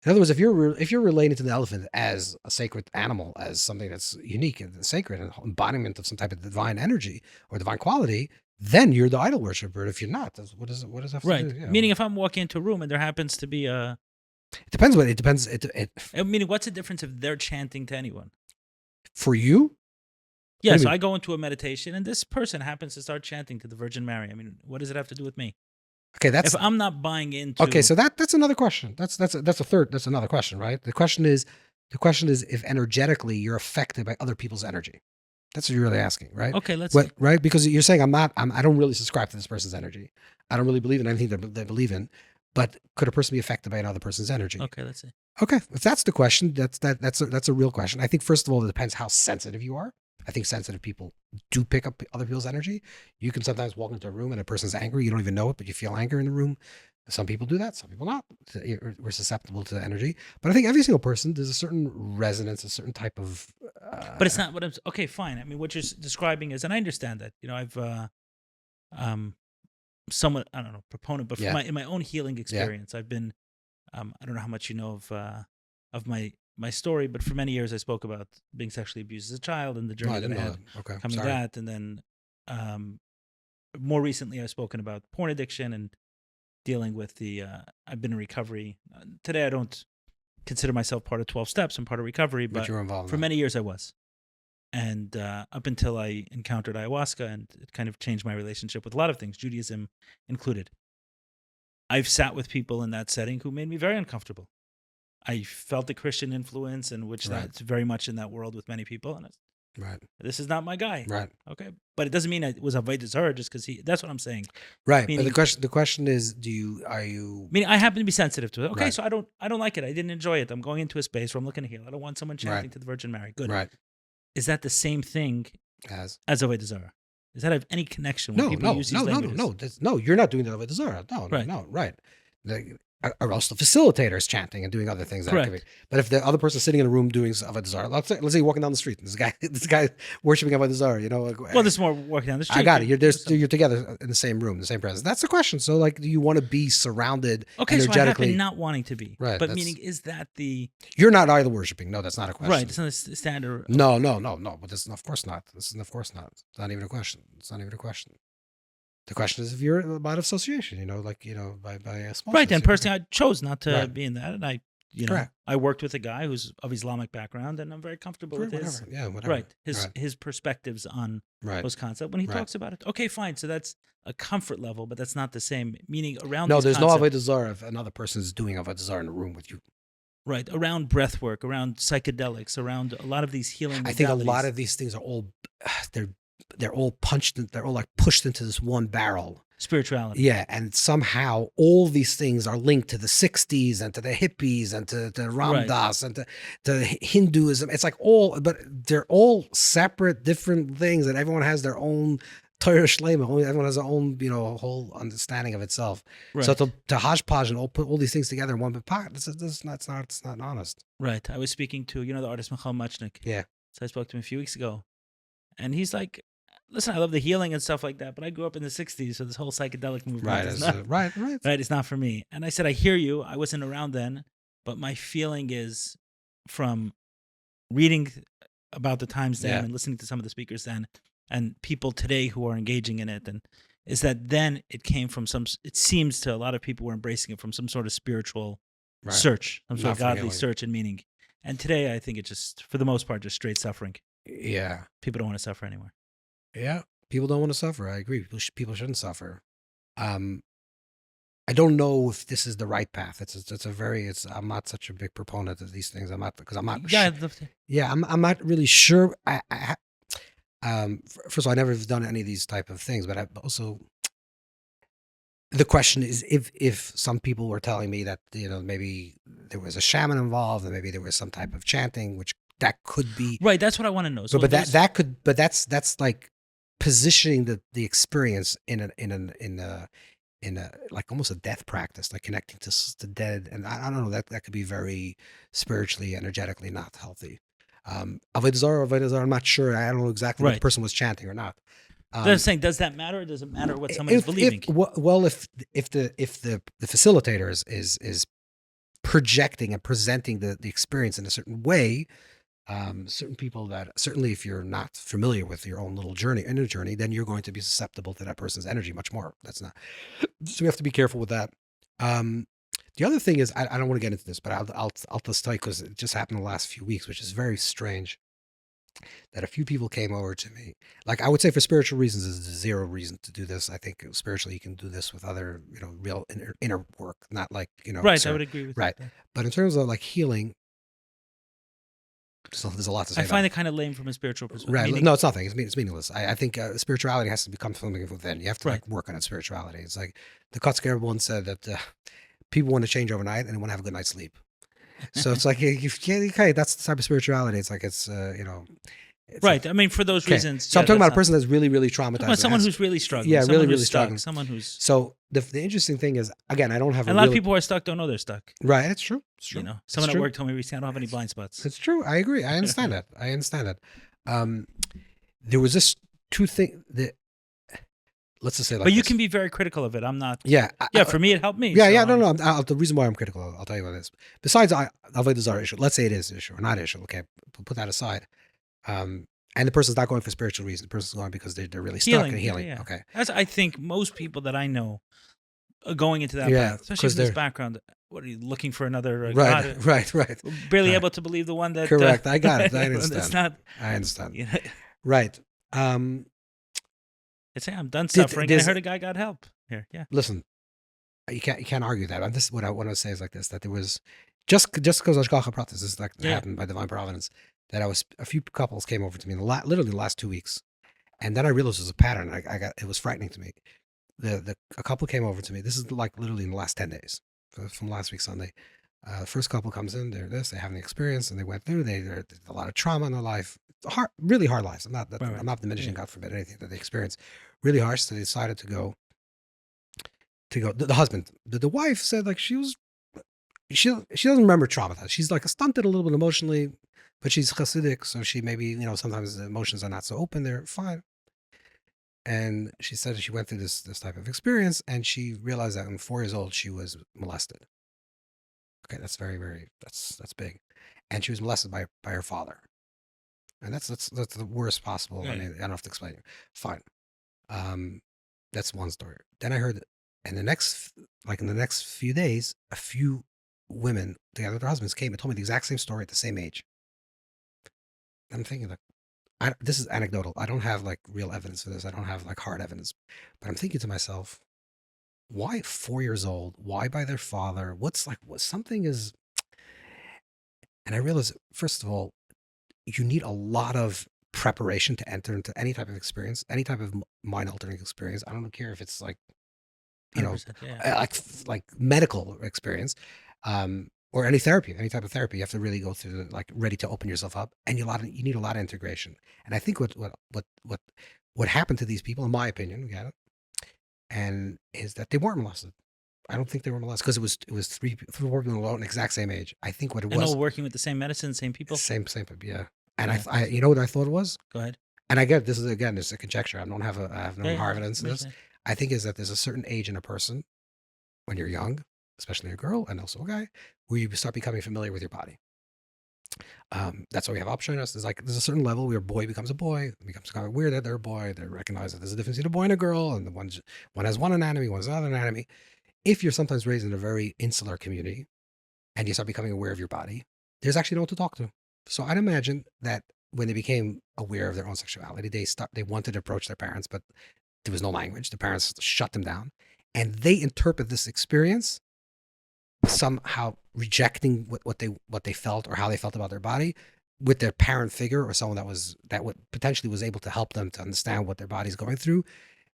In other words, if you're relating to the elephant as a sacred animal, as something that's unique and sacred, an embodiment of some type of divine energy or divine quality, then you're the idol worshiper. If you're not, what does that have Right. to do? Meaning, if I'm walking into a room and there happens to be a. It depends. It depends. Meaning, what's the difference if they're chanting to anyone? For you, Yeah, do you so mean? I go into a meditation and this person happens to start chanting to the Virgin Mary. I mean, what does it have to do with me? okay, that's If I'm not buying into. okay. So that's another question. That's another question, right? The question is if energetically you're affected by other people's energy. That's what you're really asking, right? Okay, let's. What, right? Because you're saying I don't really subscribe to this person's energy. I don't really believe in anything that they believe in. But could a person be affected by another person's energy? Okay, let's see. Okay, if that's the question, that's a real question. I think first of all, it depends how sensitive you are. I think sensitive people do pick up other people's energy. You can sometimes walk into a room and a person's angry. You don't even know it, but you feel anger in the room. Some people do that. Some people not. We're susceptible to energy. But I think every single person, there's a certain resonance, a certain type of. But it's not what I'm. Okay, fine. I mean, what you're describing is, and I understand that. I've somewhat, I don't know, proponent, but Yeah. in my own healing experience, I've been. I don't know how much you know of my story, but for many years I spoke about being sexually abused as a child and the No, journey I that didn't I know had that. Okay, coming sorry. that, and then more recently I've spoken about porn addiction and dealing with the. I've been in recovery. Today I don't consider myself part of 12 steps. I'm part of recovery, But but you were involved. for in that. many years I was. And up until I encountered ayahuasca, and it kind of changed my relationship with a lot of things, Judaism included. I've sat with people in that setting who made me very uncomfortable. I felt the Christian influence, and which Right. that's very much in that world with many people. And Right. this is not my guy. Right. Okay. But it doesn't mean I was avodah zarah just because that's what I'm saying. Right. Meaning- but the question is, are you Meaning I happen to be sensitive to it. Okay, Right. so I don't like it. I didn't enjoy it. I'm going into a space where I'm looking to heal. I don't want someone chanting Right. to the Virgin Mary. Good. right Is that the same thing as as avodah zarah? Does that have any connection when no people use these languages? no, you're not doing the avodah zarah. Right. No, right. Or else the facilitator is chanting and doing other things. Correct. But if the other person's sitting in a room doing avodah zarah, let's say you're walking down the street and this guy worshiping avodah zarah, you know. Well, there's more walking down the street. I got it. You're together in the same room, the same presence. That's the question. So, like, do you want to be surrounded Okay, so I energetically? happen not wanting to be. Right, But that's- meaning, is that the You're not either worshiping. No, that's not a question. right? It's not a standard. No. But this, of course not. Of course not. It's not even a question. It's not even a question. The question is if you're about association, you know, like, you know, by osmosis. Right. And you know. personally, I chose not to Right. be in that, and I Correct. I worked with a guy who's of Islamic background, and I'm very comfortable with his Whatever. Yeah, whatever. right his perspectives on Right. those concepts when he Right. talks about it. Okay, fine. So that's a comfort level, but that's not the same. Meaning around No, these there's no concepts- avodah zarah if another person is doing avodah zarah in a room with you. right around breath work, around psychedelics, around a lot of these healing. I think a lot modalities. of these things are all they're all punched. They're all like pushed into this one barrel. spirituality. Yeah, and somehow all these things are linked to the 60s and to the hippies and to Ram Dass and to Hinduism. It's like but they're all separate, different things, and everyone has their own Torah Shlema. Everyone has their own, you know, whole understanding of itself. Right. So to hodgepodge and put all these things together in one big pot, it's not honest. Right. I was speaking to the artist Michal Muchnik. Yeah. So I spoke to him a few weeks ago, and he's like, "Listen, I love the healing and stuff like that, but I grew up in the '60s, so this whole psychedelic movement Right, is not right. right. It's not for me." And I said, "I hear you. I wasn't around then, but my feeling is from reading about the times then Yeah. and listening to some of the speakers then, and people today who are engaging in it, and is that then it came from some. It seems to a lot of people were embracing it from some sort of spiritual Right. search, some sort Not of for godly healing. search and meaning. And today, I think it's just, for the most part, just straight suffering. Yeah. People don't want to suffer anymore. Yeah. People don't want to suffer. I agree. People shouldn't suffer. I don't know if this is the right path. I'm not such a big proponent of these things. I'm not. Yeah, I'd love to. Yeah, I'm not really sure. First of all, I never have done any of these type of things, but I also, the question is if some people were telling me that, you know, maybe there was a shaman involved and maybe there was some type of chanting, which that could be, Right, that's what I want to know. So but there's- that's like positioning the experience in a like almost a death practice, like connecting to dead, and I don't know, that could be very spiritually, energetically not healthy. Avodah zarah, I'm not sure. I don't know exactly what the Right. person was chanting or not. they're saying, does that matter? Or does it matter what someone is believing? If the facilitator is projecting and presenting the experience in a certain way, certain people that certainly, if you're not familiar with your own little inner journey, then you're going to be susceptible to that person's energy much more. So we have to be careful with that. The other thing is, I don't want to get into this, but I'll just tell you, because it just happened the last few weeks, which is very strange, that a few people came over to me. Like, I would say for spiritual reasons, there's zero reason to do this. I think spiritually you can do this with other, you know, real inner work, not like, you know. Right, I would agree with Right. that. But in terms of like healing, so there's a lot to say. I find it kind of lame from a spiritual perspective. Right. Meaning- No, it's nothing. It's meaningless. I think spirituality has to become something within. You have to Right. like work on that spirituality. It's like the Kotzker once said that people want to change overnight and they want to have a good night's sleep. So it's like, okay, that's the type of spirituality. It's like, it's, you know. It's right. like- I mean, for those okay. reasons. So I'm yeah, talking about a that's person that's really, really not- traumatized. talking about someone who's really struggling. Yeah, someone really, who's really stuck, struggling. Someone who's. So the interesting thing is, again, I don't have And a lot of people who are stuck don't know they're stuck. Right. It's true. It's true. You know, someone at true. work told me recently, I don't have any blind spots. It's true. I agree. I understand that. There was this two thing that, let's just say like But you this. can be very critical of it. I'm not. Yeah. Yeah, for me, it helped me. Yeah, so, yeah, no. The reason why I'm critical, I'll tell you what it is. Besides avodah zarah issue, let's say it is an issue or not issue. Okay, put that aside. And the person's not going for spiritual reasons. The person's going because they're really stuck and healing. Yeah. Okay. That's, I think most people that I know are going into that Yeah, path, especially 'cause from this they're- background, what are you looking for another Right, God? right. Barely Right. able to believe the one that Correct. I got it. I that's understand. not. I understand. You know, Right. it's I'm done Did- suffering. there's- I heard a guy got help here. Yeah. Listen, you can't argue that. And this is what I want to say is like this: that there was just because Ashgacha Pratis, this is like Yeah. happened by divine providence. That a few couples came over to me in literally the last 2 weeks, and then I realized it was a pattern. It was frightening to me. A couple came over to me. This is like literally in the last 10 days from last week Sunday. First couple comes in, they have an experience, and they went through. There's a lot of trauma in their life, really hard lives. I'm not diminishing, God forbid, anything that they experience. Really harsh. So they decided to go. The husband, the wife said like she doesn't remember traumatized. She's like stunted a little bit emotionally, but she's Hasidic, so she maybe sometimes the emotions are not so open. They're fine. And she said she went through this type of experience, and she realized that when 4 years old she was molested. Okay, that's very, very that's big, and she was molested by her father, and that's the worst possible. I mean, I don't have to explain it. Fine, that's one story. Then I heard, in the next few days, a few women together with their husbands came and told me the exact same story at the same age. I'm thinking like, this is anecdotal. I don't have like real evidence for this. I don't have like hard evidence, but I'm thinking to myself, why 4 years old? Why by their father? What something is, and I realized, first of all, you need a lot of preparation to enter into any type of experience, any type of mind altering experience. I don't care if it's like, 100%, yeah. like medical experience, or any therapy, any type of therapy. You have to really go through like ready to open yourself up, and you need a lot of integration. And I think what happened to these people, in my opinion, again, and is that they weren't molested. I don't think they were molested because it was three people alone, exact same age. I think what it And was, all working with the same medicine, same people. same, yeah. And Yeah. I you know what I thought it was? Go ahead. And I get this is again, it's a conjecture. I have no Yeah, hard evidence in this. understand. I think is that there's a certain age in a person when you're young, especially a girl and also a guy, where you start becoming familiar with your body. That's why we have options. There's a certain level where a boy becomes a boy. It becomes kind of weird that they're a boy. They recognize that there's a difference between a boy and a girl, and one has one anatomy, one has another anatomy. If you're sometimes raised in a very insular community and you start becoming aware of your body, there's actually no one to talk to. So I'd imagine that when they became aware of their own sexuality, they wanted to approach their parents, but there was no language. The parents shut them down, and they interpret this experience somehow rejecting what they felt or how they felt about their body with their parent figure or someone that would potentially was able to help them to understand what their body's going through,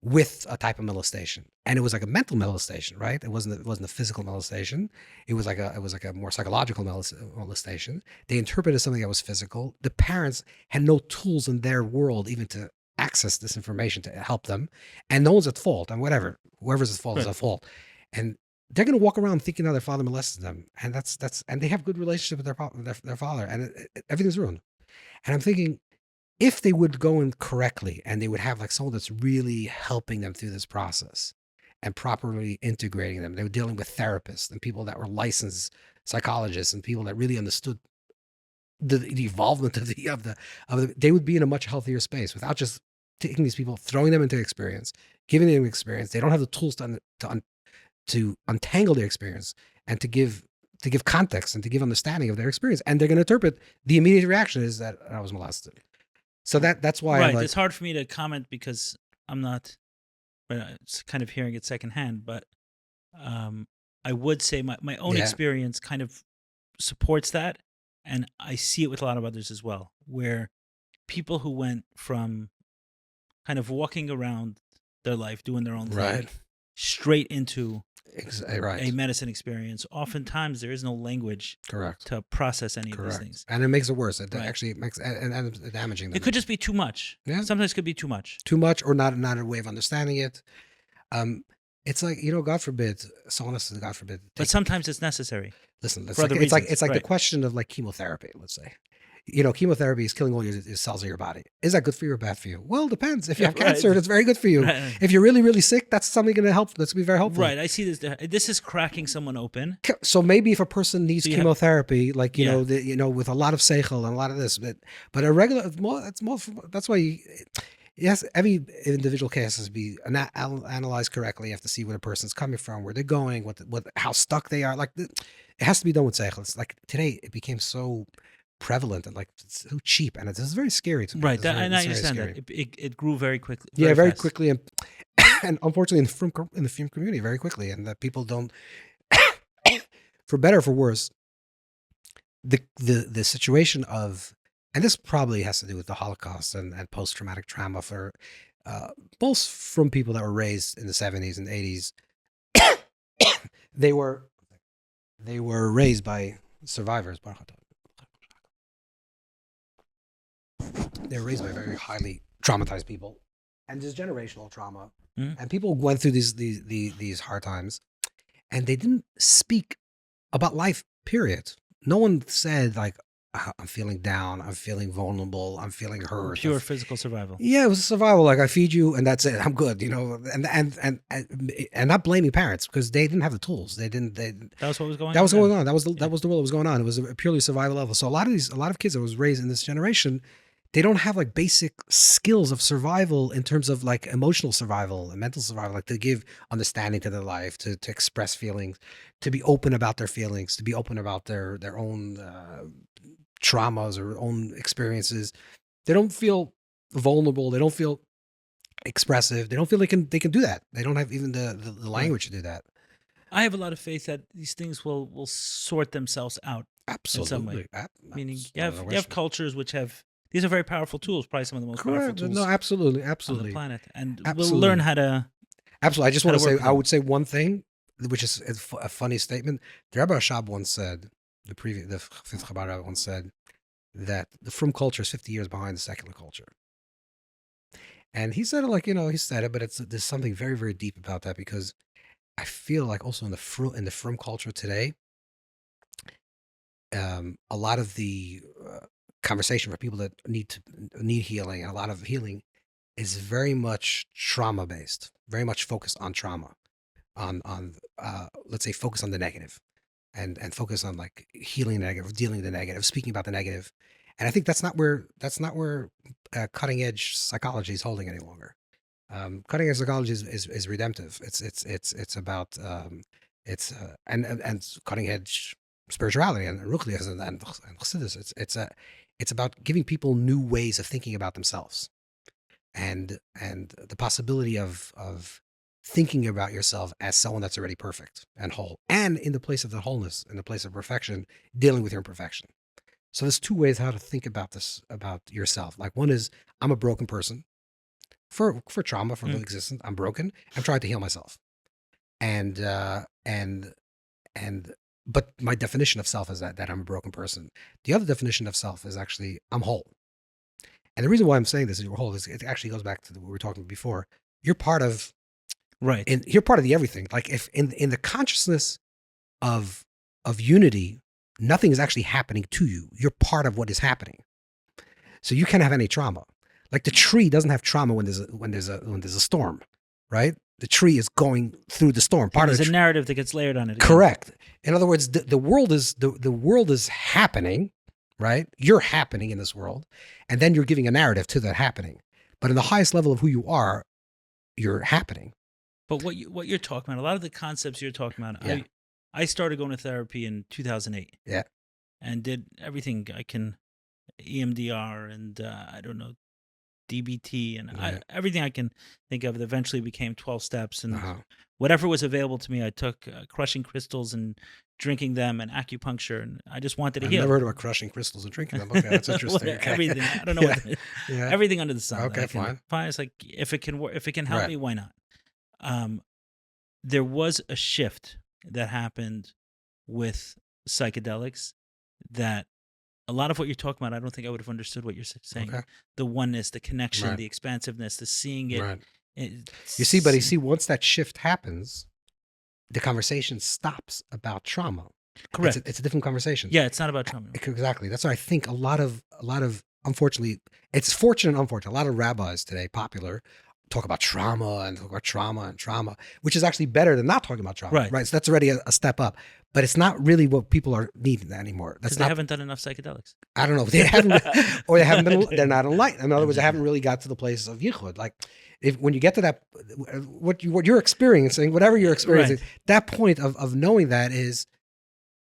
with a type of molestation. And it was like a mental molestation, right? It wasn't a physical molestation. It was like a more psychological molestation. They interpreted something that was physical. The parents had no tools in their world even to access this information to help them, and no one's at fault. And whoever's at fault is at fault. And they're going to walk around thinking that their father molested them, and and they have good relationship with their father, and everything's ruined. And I'm thinking, if they would go in correctly and they would have like someone that's really helping them through this process and properly integrating them, they were dealing with therapists and people that were licensed psychologists and people that really understood the involvement of the they would be in a much healthier space without just taking these people, throwing them into experience, giving them experience. They don't have the tools to untangle their experience and to give context and to give understanding of their experience. And they're going to interpret the immediate reaction is that I was molested. So that's why Right. I'm like, It's hard for me to comment because I'm not it's kind of hearing it secondhand, but I would say my own experience kind of supports that. And I see it with a lot of others as well, where people who went from kind of walking around their life, doing their own thing, straight into a medicine experience. Oftentimes, there is no language to process any of these things. And it makes it worse. It actually makes and damaging them. It could just be too much. Yeah. Sometimes it could be too much. Too much or not a way of understanding it. It's like, God forbid, someone else says, God forbid. But sometimes it's necessary. Listen, it's like the question of like chemotherapy, let's say. Chemotherapy is killing all your cells of your body. Is that good for you or bad for you? Well, it depends. If you have cancer, it's very good for you. Right. If you're really, really sick, that's something going to help. That's going to be very helpful. Right. I see this. This is cracking someone open. So maybe if a person needs chemotherapy, with a lot of seichel and a lot of this, but a regular, it's more. That's why yes, every individual case has to be analyzed correctly. You have to see where the person's coming from, where they're going, how stuck they are. Like it has to be done with seichel. It's like today it became so prevalent and like it's so cheap, and it's very scary to me. Right. It's very, And I it's very understand scary. that it grew very quickly. Yeah, very fast. quickly, and and unfortunately in the film community, very quickly, and that people don't, for better or for worse, the situation of, and this probably has to do with the Holocaust and post traumatic trauma for both from people that were raised in the 70s and 80s. they were raised by survivors. They were raised by very highly traumatized people, and there's generational trauma, and people went through these hard times, and they didn't speak about life. Period. No one said like, I'm feeling down, I'm feeling vulnerable, I'm feeling hurt. Pure physical survival. Yeah, it was survival. Like I feed you, and that's it. I'm good. You know, and not blaming parents because they didn't have the tools. That was what was going on. That was going on. That was the world that was going on. It was a purely survival level. So a lot of kids that was raised in this generation, they don't have like basic skills of survival in terms of like emotional survival and mental survival, like to give understanding to their life, to express feelings, to be open about their feelings, to be open about their own traumas or own experiences. They don't feel vulnerable. They don't feel expressive. They don't feel they can do that. They don't have even the language to do that. I have a lot of faith that these things will sort themselves out. Absolutely. In some way. Meaning you have cultures which have, these are very powerful tools, probably some of the most powerful tools. No, absolutely. On the planet. And absolutely. we'll learn how to. Absolutely. I just want to say, I would say one thing, which is a funny statement. The Rabbi Shab once said, the fifth Chabad Rabbi once said, that the Frum culture is 50 years behind the secular culture. And he said it like, he said it, but there's something very, very deep about that, because I feel like also in the Frum culture today, a lot of the conversation for people that need healing, and a lot of healing is very much trauma based, very much focused on trauma, on let's say focus on the negative, and focus on like healing the negative, dealing with the negative, speaking about the negative. And I think that's not where cutting edge psychology is holding any longer. Cutting edge psychology is redemptive. It's about and cutting edge spirituality and ruchnias and chassidus. It's about giving people new ways of thinking about themselves, and the possibility of thinking about yourself as someone that's already perfect and whole, and in the place of the wholeness, in the place of perfection, dealing with your imperfection. So there's two ways how to think about this, about yourself. Like one is, I'm a broken person for trauma, for the existence. I'm broken. I'm trying to heal myself. But my definition of self is that I'm a broken person. The other definition of self is actually I'm whole. And the reason why I'm saying this is you're whole is it actually goes back to what we were talking about before. You're part of, right. And you're part of the everything. Like if in the consciousness of unity, nothing is actually happening to you. You're part of what is happening. So you can't have any trauma. Like the tree doesn't have trauma when there's a storm, right? The tree is going through the storm. There's a narrative that gets layered on it. Again. Correct. In other words, the world is happening, right? You're happening in this world, and then you're giving a narrative to that happening. But in the highest level of who you are, you're happening. But what you're talking about, a lot of the concepts you're talking about, yeah. I started going to therapy in 2008. Yeah. And did everything I can, EMDR and I don't know, DBT and everything I can think of. It eventually became 12 steps and whatever was available to me, I took crushing crystals and drinking them and acupuncture, and I just wanted to heal. I've never heard about crushing crystals and drinking them. Okay, that's interesting. Okay. Everything. I don't know what it is. Yeah. Everything under the sun. Okay, fine. It's like if it can work, if it can help me, why not? There was a shift that happened with psychedelics that a lot of what you're talking about, I don't think I would have understood what you're saying. Okay. The oneness, the connection, the expansiveness, the seeing it. Right. You see, once that shift happens, the conversation stops about trauma. Correct. It's a different conversation. Yeah, it's not about trauma. Exactly. That's why I think a lot of unfortunately, it's fortunate and unfortunate. A lot of rabbis today, popular, talk about trauma and talk about trauma, which is actually better than not talking about trauma, Right. So that's already a step up. But it's not really what people are needing anymore. That's Because they not. haven't done enough psychedelics. I don't know. They haven't, or they haven't been. They're not enlightened. In other words, they haven't really got to the place of yichud. Like, when you get to that, what you're experiencing, whatever you're experiencing, Right. that point of knowing that is,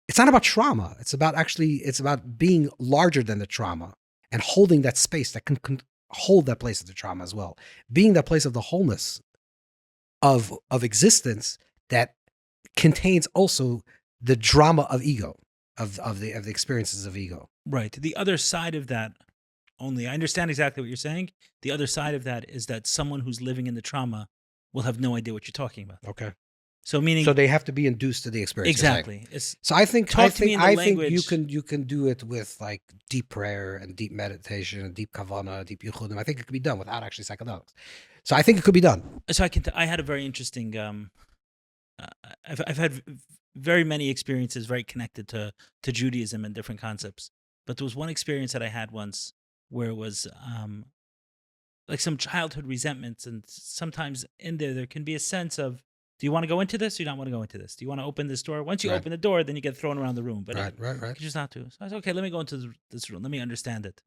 it's not about trauma. It's about being larger than the trauma and holding that space that can hold that place of the trauma as well. Being that place of the wholeness of existence that contains also the drama of ego, of the experiences of ego. Right. The other side of that, only I understand exactly what you're saying. The other side of that is that someone who's living in the trauma will have no idea what you're talking about. Okay. So meaning, So they have to be induced to the experience. exactly. It's So I think Talk to me in the you language- can do it with like deep prayer and deep meditation and deep kavana, deep yichudim. I think it could be done without actually psychedelics. So I think it could be done. so I had a very interesting. I've had very many experiences very connected to Judaism and different concepts. But there was one experience that I had once where it was like some childhood resentments, and sometimes in there can be a sense of, do you want to go into this? Or do you not want to go into this? Do you want to open this door? Once you Right. open the door, then you get thrown around the room. But Right. you just not to. So I said, okay, let me go into this room. Let me understand it.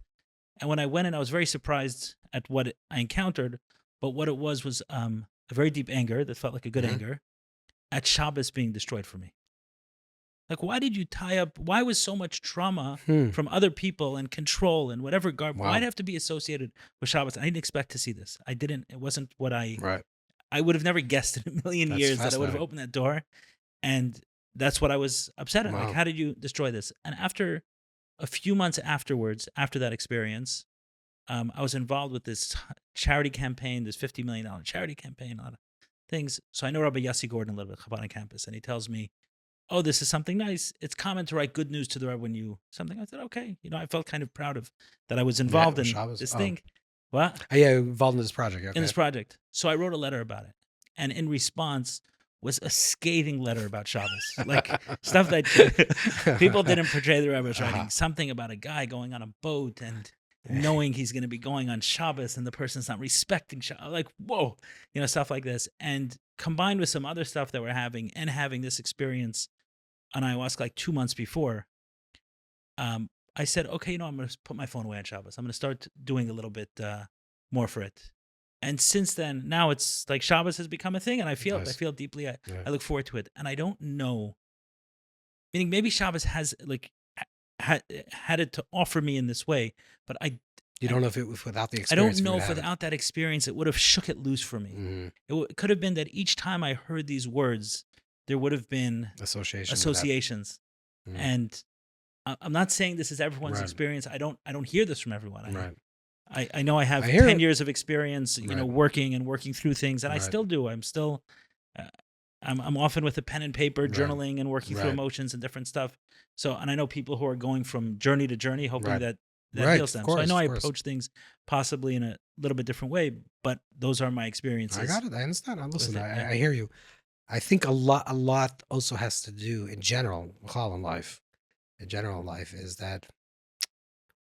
And when I went in, I was very surprised at what I encountered. But what it was a very deep anger that felt like a good Mhm. anger at Shabbos being destroyed for me. Like, why did you tie up? Why was so much trauma from other people and control and whatever garbage? Wow. Why'd it have to be associated with Shabbos? I didn't expect to see this. I didn't. It wasn't what I. Right. I would have never guessed in a million That's years that I would have fascinating. opened that door, and that's what I was upset at. Wow. Like, how did you destroy this? And after a few months afterwards, after that experience, I was involved with this charity campaign, this $50 million charity campaign, a lot of things. So I know Rabbi Yossi Gordon a little bit, Chabad campus, and he tells me, oh, this is something nice. It's common to write good news to the Rebbe when you something. I said, okay. I felt kind of proud of that I was involved in Shabbos. this Oh. thing. What? Yeah, involved in this project. Okay. In this project. So I wrote a letter about it. And in response was a scathing letter about Shabbos. Like stuff that people didn't portray the Rebbe as writing. Uh-huh. Something about a guy going on a boat and knowing he's going to be going on Shabbos and the person's not respecting Shabbos. Like, whoa, stuff like this. And combined with some other stuff that we're having and having this experience on ayahuasca like 2 months before, I said, okay, I'm going to put my phone away on Shabbos. I'm going to start doing a little bit more for it. And since then, now it's like Shabbos has become a thing, and I feel it. I Nice. feel deeply. I Yeah. look forward to it, and I don't know. Meaning, maybe Shabbos has like had it to offer me in this way, but You don't know if without the I experience. don't know you if would have without that experience, it would have shook it loose for me. it. Mhm. It could have been that each time I heard these words, there would have been Association. with associations, that. Mhm. and I'm not saying this is everyone's Right. experience. I don't hear this from everyone. Right. I know I have I hear 10 it. years of experience, Right. working through things, and I Right. still do. I'm still, I'm often with a pen and paper, Right. journaling and working through Right. emotions and different stuff. So, and I know people who are going from journey to journey, hoping Right. that Right, heals of them. So I course, know I of course. approach things possibly in a little bit different way, but those are my experiences. I got it. I understand. Listen, it, yeah. I hear you. I think a lot also has to do in general in life. In general in life is that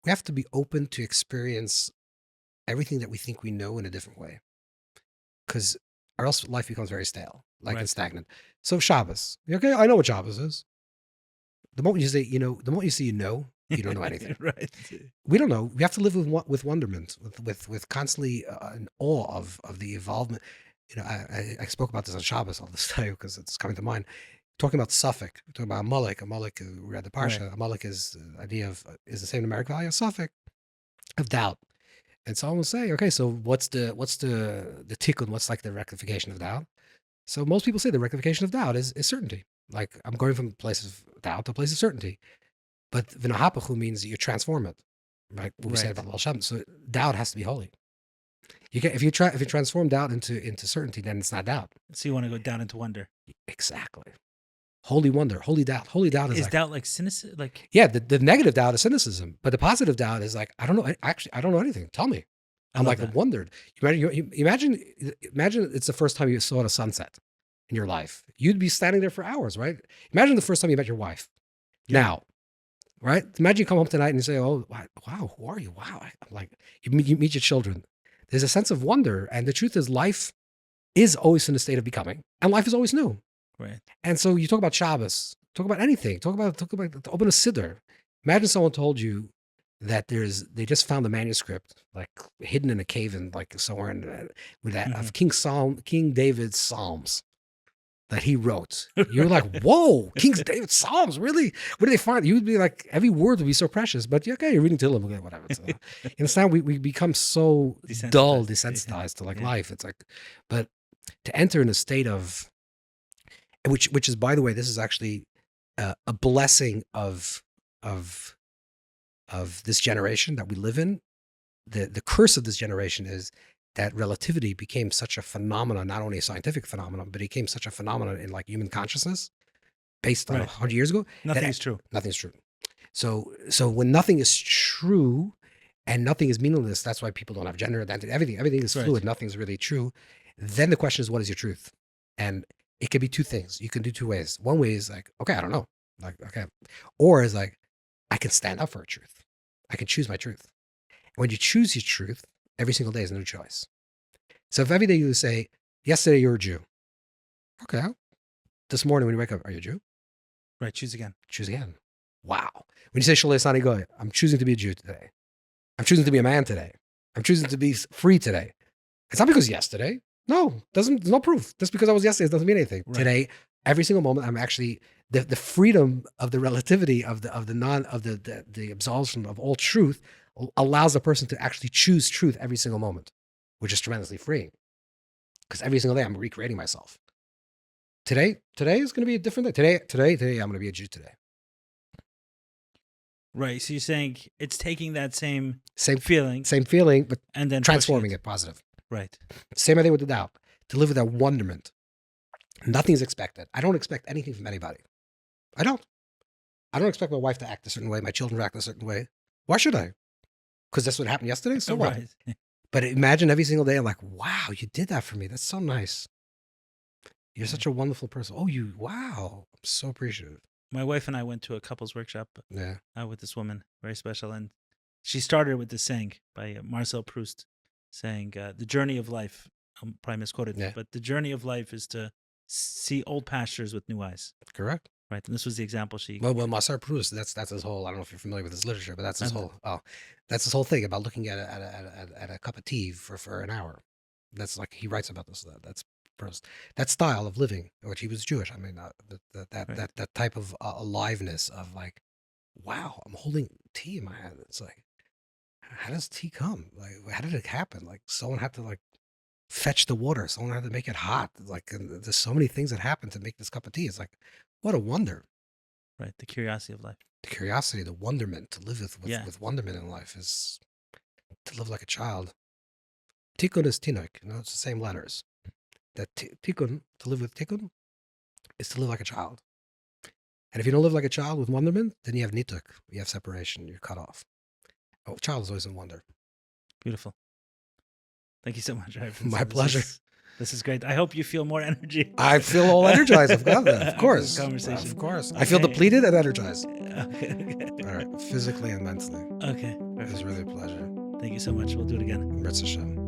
we have to be open to experience everything that we think we know in a different way, because or else life becomes very stale, like Right. and stagnant. So Shabbos, okay, I know what Shabbos is. The moment you say the moment you say you don't know anything. Right. We don't know. We have to live with wonderment, with constantly in awe of the involvement. I spoke about this on Shabbos all this time because it's coming to mind. Talking about Suffolk, talking about Amalek. Amalek, we read the parsha. Right. Amalek is the idea of is the same numeric value as Suffolk of doubt. And so I will say, okay, so what's the tikkun? What's like the rectification of doubt? So most people say the rectification of doubt is certainty. Like I'm going from a place of doubt to a place of certainty. But v'nahapachu means that you transform it, right? What we said Right. about Baal Shem. So doubt has to be holy. If you transform doubt into certainty, then it's not doubt. So you want to go down into wonder. Exactly. Holy wonder, holy doubt. Holy doubt is Is like, doubt like cynicism? Like, yeah, the negative doubt is cynicism, but the positive doubt is like, I don't know. Actually, I don't know anything. Tell me. I I'm love like that. wondered. Imagine it's the first time you saw a sunset in your life. You'd be standing there for hours, right? Imagine the first time you met your wife. Yeah. Now, right? Imagine you come home tonight and you say, "Oh, wow, who are you? Wow." I'm like, you meet your children. there's a sense of wonder. And the truth is, life is always in a state of becoming, and life is always new. Right. And so you talk about Shabbos, talk about anything, talk about open a siddur. Imagine someone told you that they just found the manuscript like hidden in a cave in like somewhere with that of King David's Psalms that he wrote. You're like, whoa, King David's Psalms, really? Where did they find it? You would be like, every word would be so precious. But okay, you're reading Tehillim, okay, whatever. So, you understand? We become so dull, desensitized to like life. It's like, but to enter in a state of, which is, by the way, this is actually a blessing of this generation that we live in. The curse of this generation is that relativity became such a phenomenon, not only a scientific phenomenon, but it became such a phenomenon in like human consciousness based on 100 years ago. Nothing's true. Nothing's true. So when nothing is true and nothing is meaningless, that's why people don't have gender identity. Everything is fluid. Nothing's really true. Then the question is, what is your truth? And it could be two things. You can do two ways. One way is like, okay, I don't know. Like, okay. Or is like, I can stand up for a truth. I can choose my truth. And when you choose your truth, every single day is a new choice. So if every day you say, yesterday you're a Jew. Okay. This morning when you wake up, are you a Jew? Right. Choose again. Choose again. Wow. When you say Shalei Sani Goy, I'm choosing to be a Jew today. I'm choosing to be a man today. I'm choosing to be free today. It's not because yesterday. No, there's no proof. Just because I was yesterday, it doesn't mean anything. Right. Today, every single moment, I'm actually the freedom of the relativity of the absolution of all truth allows a person to actually choose truth every single moment, which is tremendously freeing. Because every single day I'm recreating myself. Today is going to be a different day. Today I'm going to be a Jew today. Right. So you're saying it's taking that same feeling, but and then transforming it positive. Right. Same thing with the doubt. To live with that wonderment. Nothing's expected. I don't expect anything from anybody. I don't expect my wife to act a certain way, my children to act a certain way. Why should I? Because that's what happened yesterday. So what? Right. But imagine every single day, I'm like, wow, you did that for me. That's so nice. You're such a wonderful person. Oh, wow. I'm so appreciative. My wife and I went to a couples workshop with this woman, very special. And she started with this saying by Marcel Proust, saying, the journey of life, I'm probably misquoted, but the journey of life is to see old pastures with new eyes. Correct. Right. And this was the example she... Well, Marcel Proust, that's his whole, I don't know if you're familiar with his literature, but that's his whole thing about looking at a cup of tea for an hour. That's like, he writes about this. That's Proust. That style of living, which he was Jewish. I mean, that type of aliveness of like, wow, I'm holding tea in my hand. It's like, how does tea come? Like, how did it happen? Like, someone had to like fetch the water. Someone had to make it hot. Like, there's so many things that happen to make this cup of tea. It's like, what a wonder. Right. The curiosity of life. The curiosity, the wonderment, to live with wonderment in life is to live like a child. Tikkun is tinok. It's the same letters. That tikkun, to live with tikkun, is to live like a child. And if you don't live like a child with wonderment, then you have nituk. You have separation. You're cut off. A child is always in wonder. Beautiful. Thank you so much. My pleasure. This is great. I hope you feel more energy. I feel all energized. I've got that. Of course. Conversation. Of course. I feel depleted and energized. Okay. All right. Physically and mentally. Okay. It was really a pleasure. Thank you so much. We'll do it again. Mitzvah Shem.